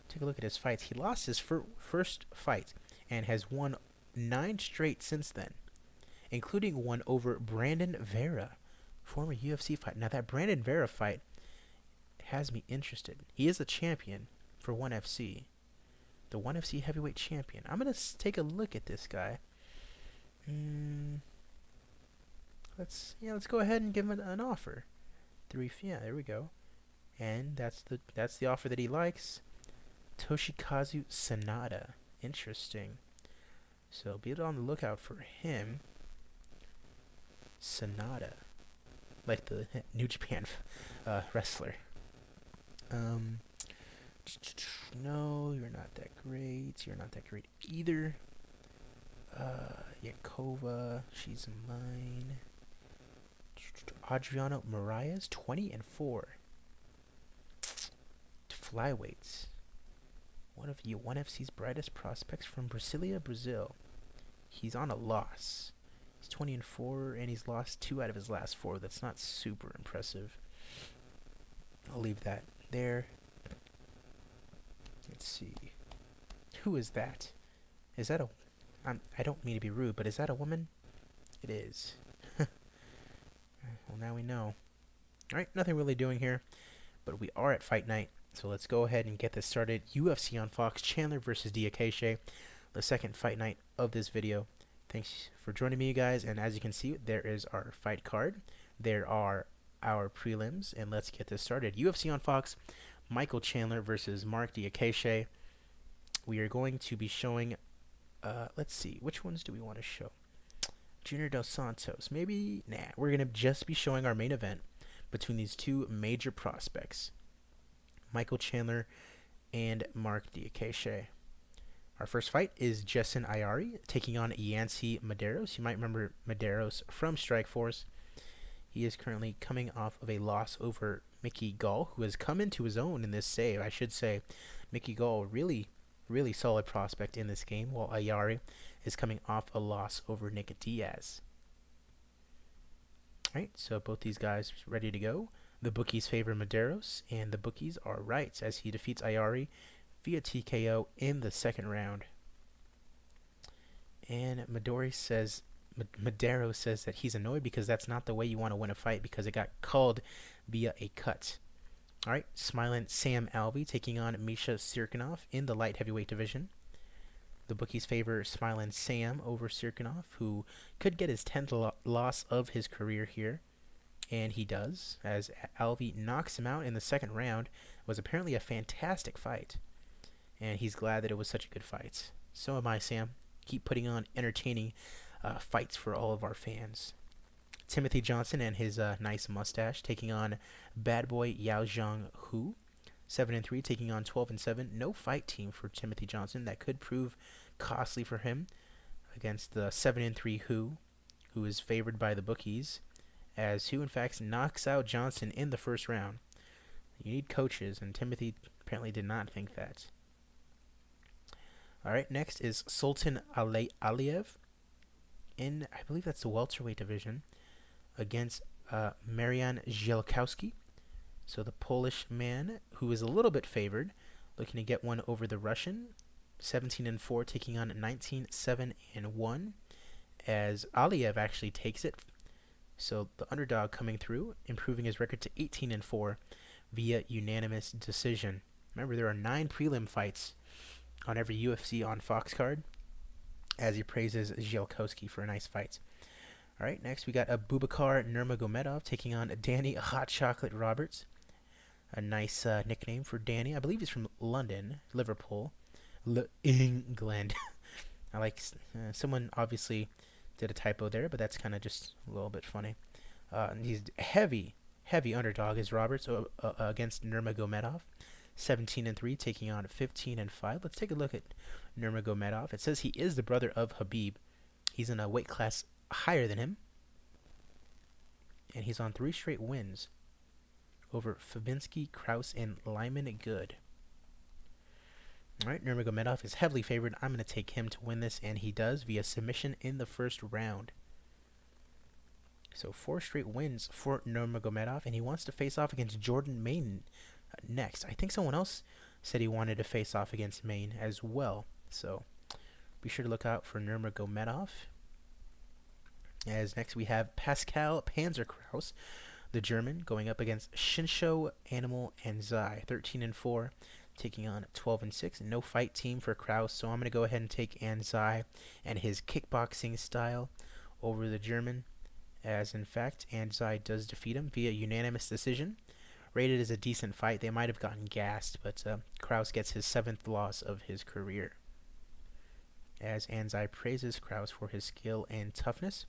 Take a look at his fights. He lost his first fight and has won 9 straight since then, including one over Brandon Vera, former UFC fight. Now that Brandon Vera fight has me interested. He is a champion for ONE FC, the ONE FC heavyweight champion. I'm gonna take a look at this guy. Let's go ahead and give him an offer. There we go. And that's the offer that he likes. Toshikazu Sanada. Interesting. So be on the lookout for him. Sanada, like the New Japan wrestler. No, you're not that great. You're not that great either. Yakova, she's mine. Adriano Marias, 20-4. Flyweights. One of ONE FC's brightest prospects from Brasilia, Brazil. He's on a loss. He's 20-4, and he's lost 2 out of his last 4. That's not super impressive. I'll leave that there. Let's see. Who is that? Is that a... I don't mean to be rude, but is that a woman? It is. Well, now we know. Alright, nothing really doing here, but we are at Fight Night, so let's go ahead and get this started. UFC on Fox, Chandler versus DIAKESE, the second fight night of this video. Thanks for joining me, you guys, and as you can see, there is our fight card. There are our prelims, and let's get this started. UFC on Fox, Michael Chandler versus Mark DIAKESE. We are going to be showing, let's see, which ones do we want to show? Junior Dos Santos. Maybe, nah, we're going to just be showing our main event between these two major prospects, Michael Chandler and Mark DIAKESE. Our first fight is Jessen Ayari taking on Yancy Medeiros. You might remember Medeiros from Strikeforce. He is currently coming off of a loss over Mickey Gall, who has come into his own in this save. I should say, Mickey Gall, really solid prospect in this game, while Ayari is coming off a loss over Nick Diaz. Alright, so both these guys ready to go. The bookies favor Medeiros, and the bookies are right as he defeats Ayari via TKO in the second round. And Medeiros says that he's annoyed because that's not the way you want to win a fight because it got called via a cut. Alright, Smiling Sam Alvey taking on Misha Cirkunov in the light heavyweight division. The bookies favor Smiling Sam over Cirkunov, who could get his 10th loss of his career here. And he does, as Alvey knocks him out in the second round. It was apparently a fantastic fight. And he's glad that it was such a good fight. So am I, Sam. Keep putting on entertaining fights for all of our fans. Timothy Johnson and his nice mustache taking on Bad Boy Yao Zhang Hu. 7-3 taking on 12-7. No fight team for Timothy Johnson. That could prove costly for him against the 7-3 Hu, who is favored by the bookies, as Hu in fact knocks out Johnson in the first round. You need coaches, and Timothy apparently did not think that. Alright, next is Sultan Aliev in, I believe that's the welterweight division, against Marian Zielkowski. So the Polish man, who is a little bit favored, looking to get one over the Russian. 17-4 taking on 19-7-1, as Aliev actually takes it. So the underdog coming through, improving his record to 18-4 via unanimous decision. Remember, there are 9 prelim fights on every UFC on Fox card, as he praises Zielkowski for a nice fight. Alright, next we got Abubakar Nurmagomedov taking on Danny Hot Chocolate Roberts. A nice nickname for Danny. I believe he's from London, Liverpool, England. I like someone obviously did a typo there, but that's kind of just a little bit funny. He's heavy underdog is Roberts against Nurmagomedov. 17-3 taking on 15-5. Let's take a look at Nurmagomedov. It says he is the brother of Habib. He's in a weight class higher than him, and he's on 3 straight wins over Fabinski, Kraus, and Lyman Good. Alright, Nurmagomedov is heavily favored. I'm going to take him to win this, and he does via submission in the first round. So 4 straight wins for Nurmagomedov, and he wants to face off against Jordan Main next. I think someone else said he wanted to face off against Main as well. So be sure to look out for Nurmagomedov. As next we have Pascal Panzerkraus, the German, going up against Shinsho Animal Anzai. 13-4, taking on 12-6. No fight team for Kraus, so I'm going to go ahead and take Anzai and his kickboxing style over the German, as in fact Anzai does defeat him via unanimous decision. Rated as a decent fight. They might have gotten gassed, but Kraus gets his 7th loss of his career, as Anzai praises Kraus for his skill and toughness.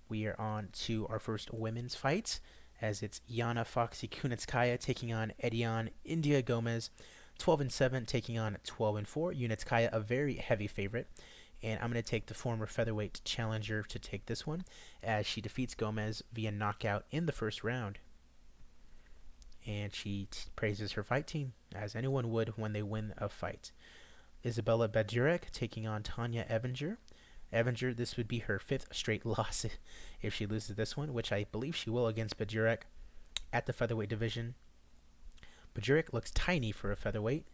We are on to our first women's fights, as it's Yana Foxy Kunitskaya taking on Edion India Gomez. 12-7 taking on 12-4. Kunitskaya, a very heavy favorite, and I'm going to take the former featherweight challenger to take this one, as she defeats Gomez via knockout in the first round. And she praises her fight team, as anyone would when they win a fight. Isabella Badurek taking on Tanya Evinger. Evinger, this would be her 5th straight loss if she loses this one, which I believe she will against Badurek at the featherweight division. Badurek looks tiny for a featherweight.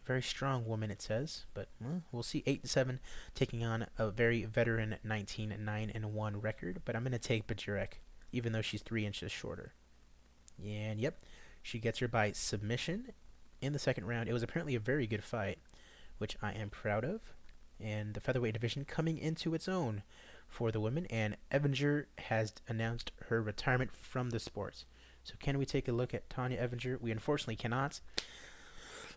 Very strong woman, it says, but we'll see. 8-7 taking on a very veteran 19-9-1 record, but I'm going to take Badurek, even though she's 3 inches shorter. And yep, she gets her by submission in the second round. It was apparently a very good fight, which I am proud of. And the featherweight division coming into its own for the women, and Evinger has announced her retirement from the sport. So can we take a look at Tanya Evinger? We unfortunately cannot.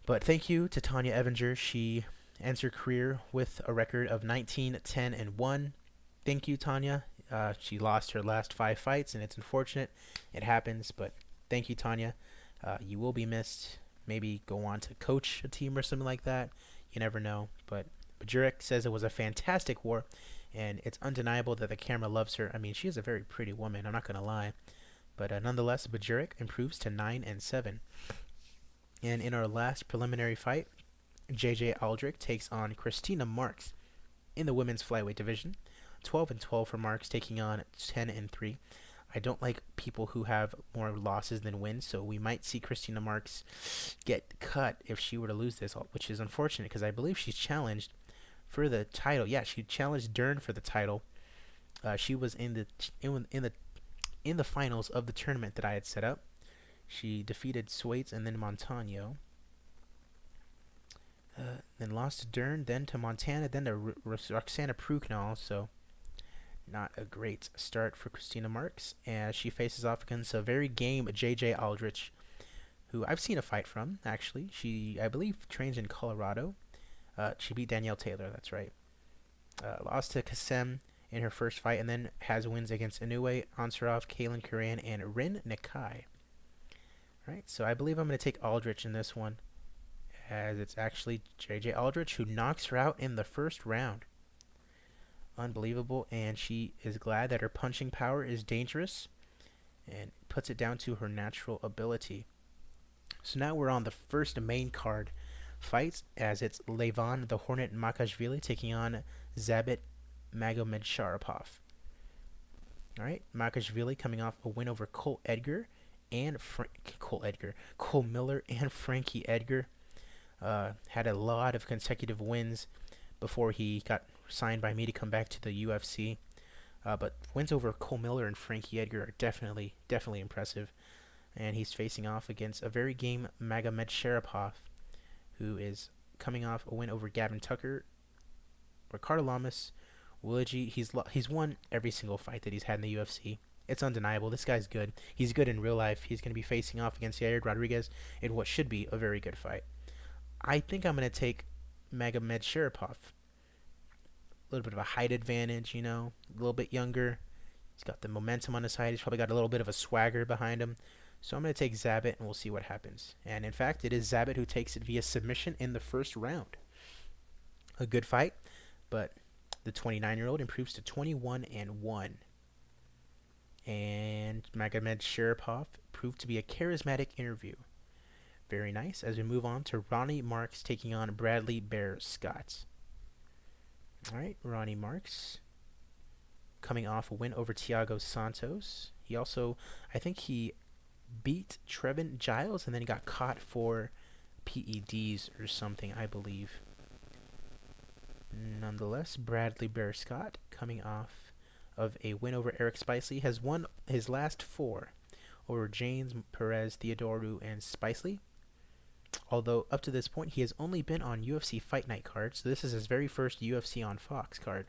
But thank you to Tanya Evinger. She ends her career with a record of 19, 10, and 1. Thank you, Tanya. She lost her last 5 fights, and it's unfortunate. It happens, but thank you, Tanya. You will be missed. Maybe go on to coach a team or something like that. You never know. But Bajurek says it was a fantastic war, and it's undeniable that the camera loves her. I mean, she is a very pretty woman. I'm not gonna lie. But nonetheless, Bajurek improves to 9 and 7. And in our last preliminary fight, JJ Aldrich takes on Christina Marks in the women's flyweight division. 12 and 12 for Marks, taking on 10 and 3. I don't like people who have more losses than wins, so we might see Christina Marks get cut if she were to lose this, which is unfortunate because I believe she's challenged for the title. Yeah, she challenged Dern for the title. She was in the finals of the tournament that I had set up. She defeated Swaits and then Montano. Then lost to Dern, then to Montana, then to Roxana Pruknall. So not a great start for Christina Marks as she faces off against a very game JJ Aldrich, who I've seen a fight from, actually. She, I believe, trains in Colorado. She beat Danielle Taylor, that's right. Lost to Kasem in her first fight, and then has wins against Inoue, Ansarov, Kaylin Curran, and Rin Nakai. Right, so I believe I'm going to take Aldrich in this one, as it's actually JJ Aldrich who knocks her out in the first round. Unbelievable, and she is glad that her punching power is dangerous and puts it down to her natural ability. So now we're on the first main card fight, as it's Levon the Hornet Makashvili taking on Zabit Magomedsharipov. Alright, Makashvili coming off a win over Cole Miller and Frankie Edgar. Had a lot of consecutive wins before he got signed by me to come back to the UFC. But wins over Cole Miller and Frankie Edgar are definitely impressive. And he's facing off against a very game Magomedsharipov, who is coming off a win over Gavin Tucker, Ricardo Lamas, Willigi. He's won every single fight that he's had in the UFC. It's undeniable. This guy's good. He's good in real life. He's going to be facing off against Yair Rodriguez in what should be a very good fight. I think I'm going to take Magomedsharipov. A little bit of a height advantage, a little bit younger. He's got the momentum on his side. He's probably got a little bit of a swagger behind him. So I'm going to take Zabit, and we'll see what happens. And in fact, it is Zabit who takes it via submission in the first round. A good fight, but the 29-year-old improves to 21 and 1. And Magomedsharipov proved to be a charismatic interview. Very nice. As we move on to Ronnie Marks taking on Bradley Bear Scott. Alright, Ronnie Marks coming off a win over Thiago Santos. He also, I think he beat Trevin Giles and then he got caught for PEDs or something, I believe. Nonetheless, Bradley Bear Scott coming off of a win over Eric Spicely has won his last 4 over James Perez, Theodoru, and Spicely. Although up to this point he has only been on UFC Fight Night cards, so this is his very first UFC on Fox card.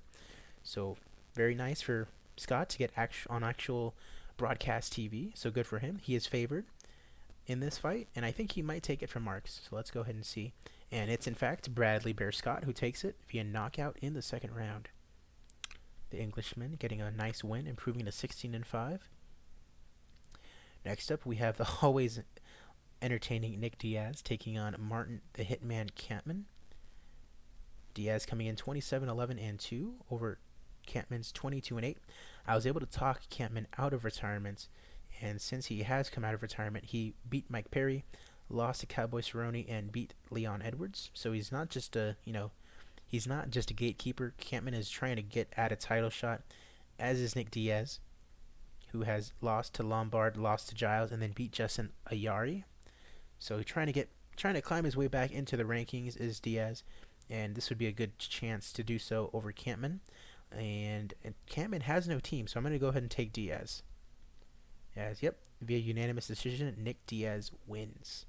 So very nice for Scott to get on actual broadcast TV. So good for him. He is favored in this fight, and I think he might take it from Marks. So let's go ahead and see. And it's in fact Bradley Bear Scott who takes it via knockout in the second round. The Englishman getting a nice win, improving to 16 and 5. Next up, we have the always entertaining Nick Diaz taking on Martin the Hitman Kampmann. Diaz coming in 27, 11, and 2 over Kampmann's 22 and 8. I was able to talk Kampmann out of retirement, and since he has come out of retirement, he beat Mike Perry, lost to Cowboy Cerrone, and beat Leon Edwards. So he's not just a gatekeeper. Kampmann is trying to get at a title shot, as is Nick Diaz, who has lost to Lombard, lost to Giles, and then beat Justin Ayari. So trying to climb his way back into the rankings is Diaz, and this would be a good chance to do so over Kampmann. And Kampmann has no team, so I'm going to go ahead and take Diaz. Via unanimous decision, Nick Diaz wins.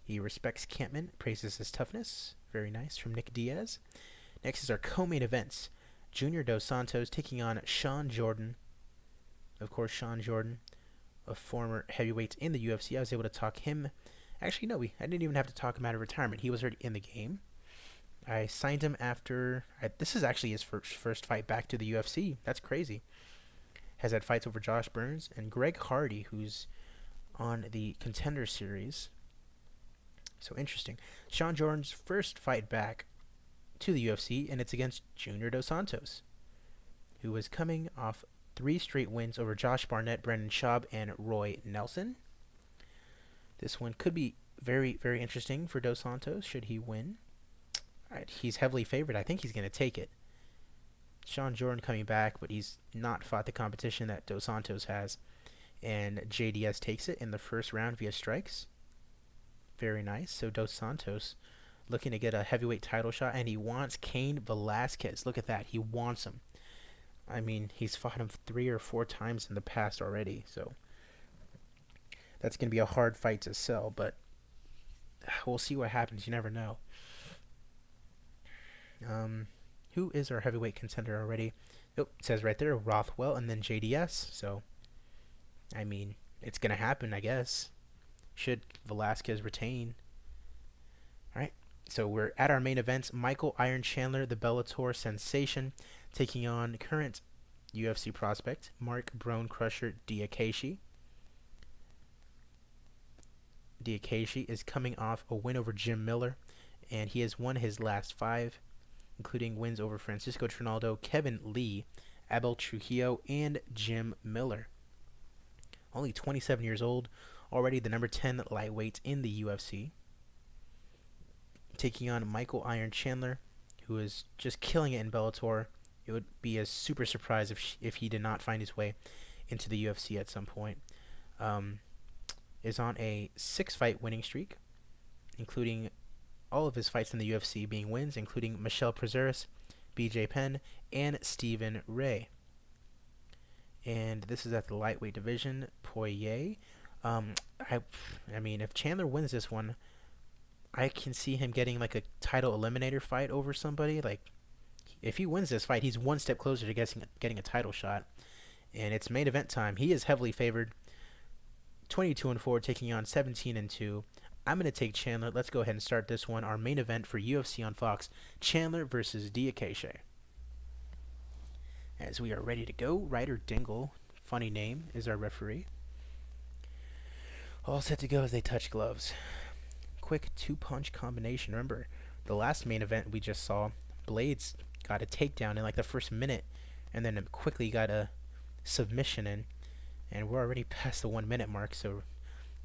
He respects Kampmann, praises his toughness. Very nice from Nick Diaz. Next is our co-main events. Junior Dos Santos taking on Sean Jordan. Of course, Sean Jordan of former heavyweights in the UFC. I was able to talk him. Actually, no, I didn't even have to talk him out of retirement. He was already in the game. I signed him after. This is actually his first fight back to the UFC. That's crazy. Has had fights over Josh Burns and Greg Hardy, who's on the Contender Series. So interesting. Sean Jordan's first fight back to the UFC, and it's against Junior Dos Santos, who was coming off 3 straight wins over Josh Barnett, Brendan Schaub, and Roy Nelson. This one could be very, very interesting for Dos Santos should he win. Right, he's heavily favored. I think he's going to take it. Sean Jordan coming back, but he's not fought the competition that Dos Santos has. And JDS takes it in the first round via strikes. Very nice. So Dos Santos looking to get a heavyweight title shot, and he wants Cain Velasquez. Look at that. He wants him. I mean, he's fought him 3 or 4 times in the past already, so that's going to be a hard fight to sell, but we'll see what happens. You never know. Who is our heavyweight contender already? Oh, it says right there, Rothwell and then JDS. So, I mean, it's going to happen, I guess. Should Velasquez retain. Alright, so we're at our main events. Michael Iron Chandler, the Bellator sensation, taking on current UFC prospect, Mark Brone Crusher DIAKESE. DIAKESE is coming off a win over Jim Miller, and he has won his last 5, including wins over Francisco Trinaldo, Kevin Lee, Abel Trujillo, and Jim Miller. Only 27 years old, already the number 10 lightweight in the UFC. Taking on Michael Iron Chandler, who is just killing it in Bellator. It would be a super surprise if he did not find his way into the UFC at some point. Is on a 6-fight winning streak, including all of his fights in the UFC being wins, including Michel Prazeres, BJ Penn, and Stephen Ray. And this is at the lightweight division. Poirier. I mean, if Chandler wins this one, I can see him getting like a title eliminator fight over somebody. Like, if he wins this fight, he's one step closer to getting a title shot. And it's main event time. He is heavily favored. 22-4, taking on 17-2. I'm going to take Chandler. Let's go ahead and start this one. Our main event for UFC on Fox, Chandler versus DIAKESE. As we are ready to go, Ryder Dingle, funny name, is our referee. All set to go as they touch gloves. Quick 2-punch combination. Remember, the last main event we just saw, Blades got a takedown in like the first minute, and then quickly got a submission in. And we're already past the 1-minute mark, so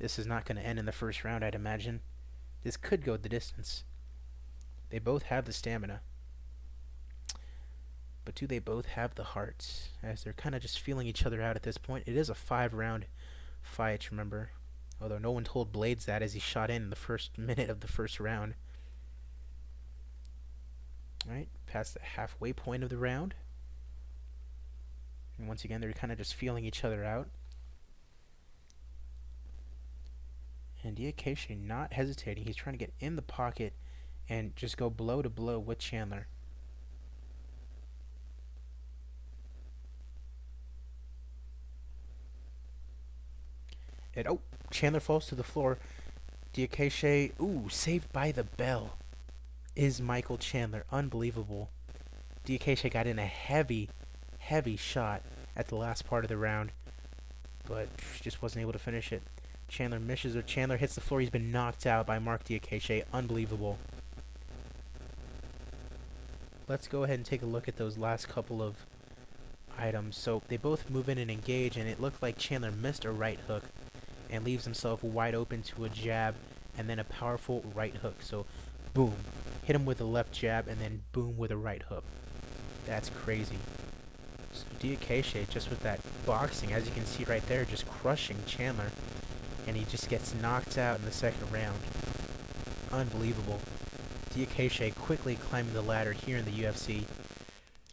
this is not going to end in the first round, I'd imagine. This could go the distance. They both have the stamina. But do they both have the hearts? As they're kind of just feeling each other out at this point. It is a 5-round fight, remember. Although no one told Blades that as he shot in the first minute of the first round. Alright, past the halfway point of the round. And once again, they're kind of just feeling each other out. And DIAKESE not hesitating. He's trying to get in the pocket and just go blow to blow with Chandler. And oh, Chandler falls to the floor. DIAKESE, ooh, saved by the bell. Is Michael Chandler. Unbelievable. DIAKESE got in a heavy shot at the last part of the round, but just wasn't able to finish it. Chandler misses, or Chandler hits the floor. He's been knocked out by Mark DIAKESE. Unbelievable. Let's go ahead and take a look at those last couple of items. So they both move in and engage, and it looked like Chandler missed a right hook and leaves himself wide open to a jab and then a powerful right hook. So boom, hit him with a left jab and then boom with a right hook. That's crazy. So DIAKESE, just with that boxing, as you can see right there, just crushing Chandler, and he just gets knocked out in the second round. Unbelievable. DIAKESE quickly climbing the ladder here in the UFC.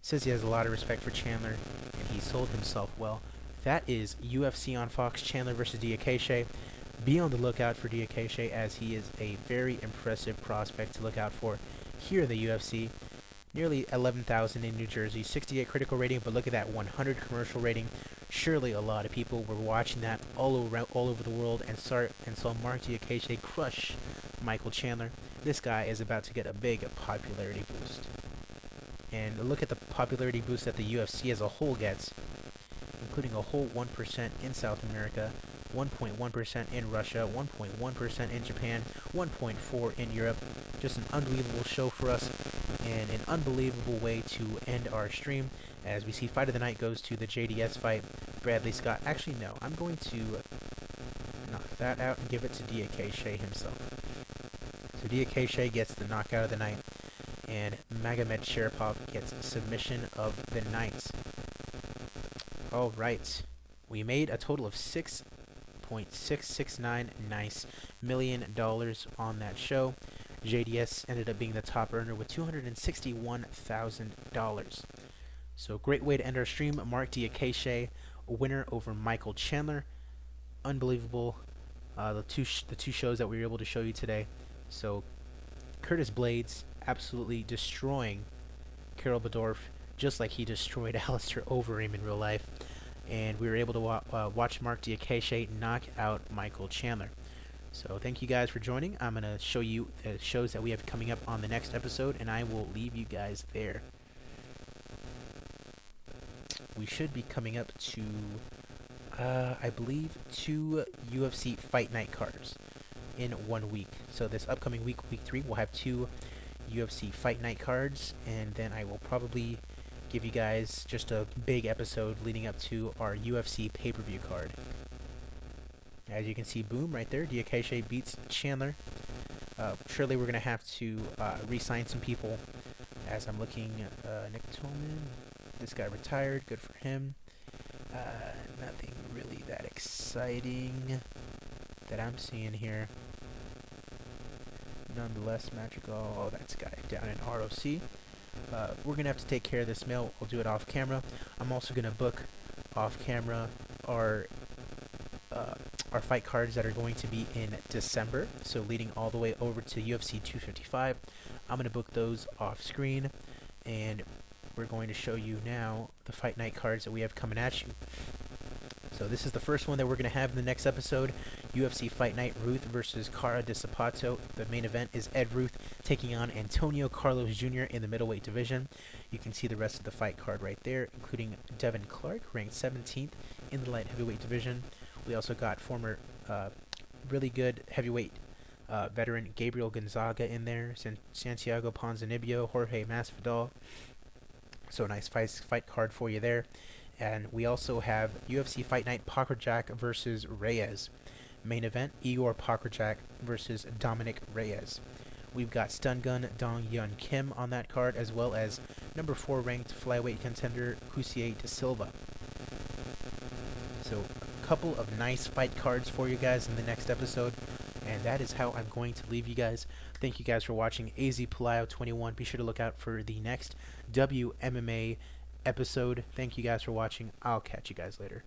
Says he has a lot of respect for Chandler, and he sold himself well. That is UFC on Fox, Chandler versus DIAKESE. Be on the lookout for DIAKESE, as he is a very impressive prospect to look out for here in the UFC. Nearly 11,000 in New Jersey, 68 critical rating, but look at that 100 commercial rating. Surely a lot of people were watching that all over the world and saw Mark DIAKESE crush Michael Chandler. This guy is about to get a big popularity boost. And look at the popularity boost that the UFC as a whole gets, including a whole 1% in South America, 1.1% in Russia, 1.1% in Japan, 1.4% in Europe. Just an unbelievable show for us, and an unbelievable way to end our stream. As we see, fight of the night goes to the JDS fight, Bradley Scott. Actually, no, I'm going to knock that out and give it to DIAKESE himself. So DIAKESE gets the knockout of the night, and Magomed Sharipov gets submission of the night. Alright, we made a total of $6.669 million on that show. JDS ended up being the top earner with $261,000. So great way to end our stream. Mark DIAKESE, winner over Michael Chandler. Unbelievable. The two shows that we were able to show you today. So Curtis Blaydes absolutely destroying Karol BEDORF, just like he destroyed Alistair Overeem in real life. And we were able to watch Mark DIAKESE knock out Michael Chandler. So thank you guys for joining. I'm going to show you the shows that we have coming up on the next episode, and I will leave you guys there. We should be coming up to, I believe, 2 UFC Fight Night cards in 1 week. So this upcoming week, week 3, we'll have 2 UFC Fight Night cards, and then I will probably give you guys just a big episode leading up to our UFC pay-per-view card. As you can see, boom, right there, DIAKESE beats Chandler. Surely we're going to have to re-sign some people. As I'm looking, Nick Tolman, this guy retired, good for him. Nothing really that exciting that I'm seeing here. Nonetheless, Madrigal, oh, that's a guy down in ROC. We're going to have to take care of this mail. We'll do it off camera. I'm also going to book off camera our fight cards that are going to be in December, so leading all the way over to UFC 255. I'm going to book those off screen, and we're going to show you now the Fight Night cards that we have coming at you. So this is the first one that we're going to have in the next episode. UFC Fight Night, Ruth versus Cara de Zapato. The main event is Ed Ruth taking on Antonio Carlos Jr. in the middleweight division. You can see the rest of the fight card right there, including Devin Clark, ranked 17th in the light heavyweight division. We also got former really good heavyweight veteran Gabriel Gonzaga in there, Santiago Ponzinibbio, Jorge Masvidal. So a nice fight card for you there. And we also have UFC Fight Night Pokrajak versus Reyes. Main event, Igor Pokrajak versus Dominic Reyes. We've got Stun Gun Dong Yun Kim on that card, as well as number 4 ranked flyweight contender Husier de Silva. So a couple of nice fight cards for you guys in the next episode. And that is how I'm going to leave you guys. Thank you guys for watching AZ Palaio 21. Be sure to look out for the next WMMA episode. Thank you guys for watching. I'll catch you guys later.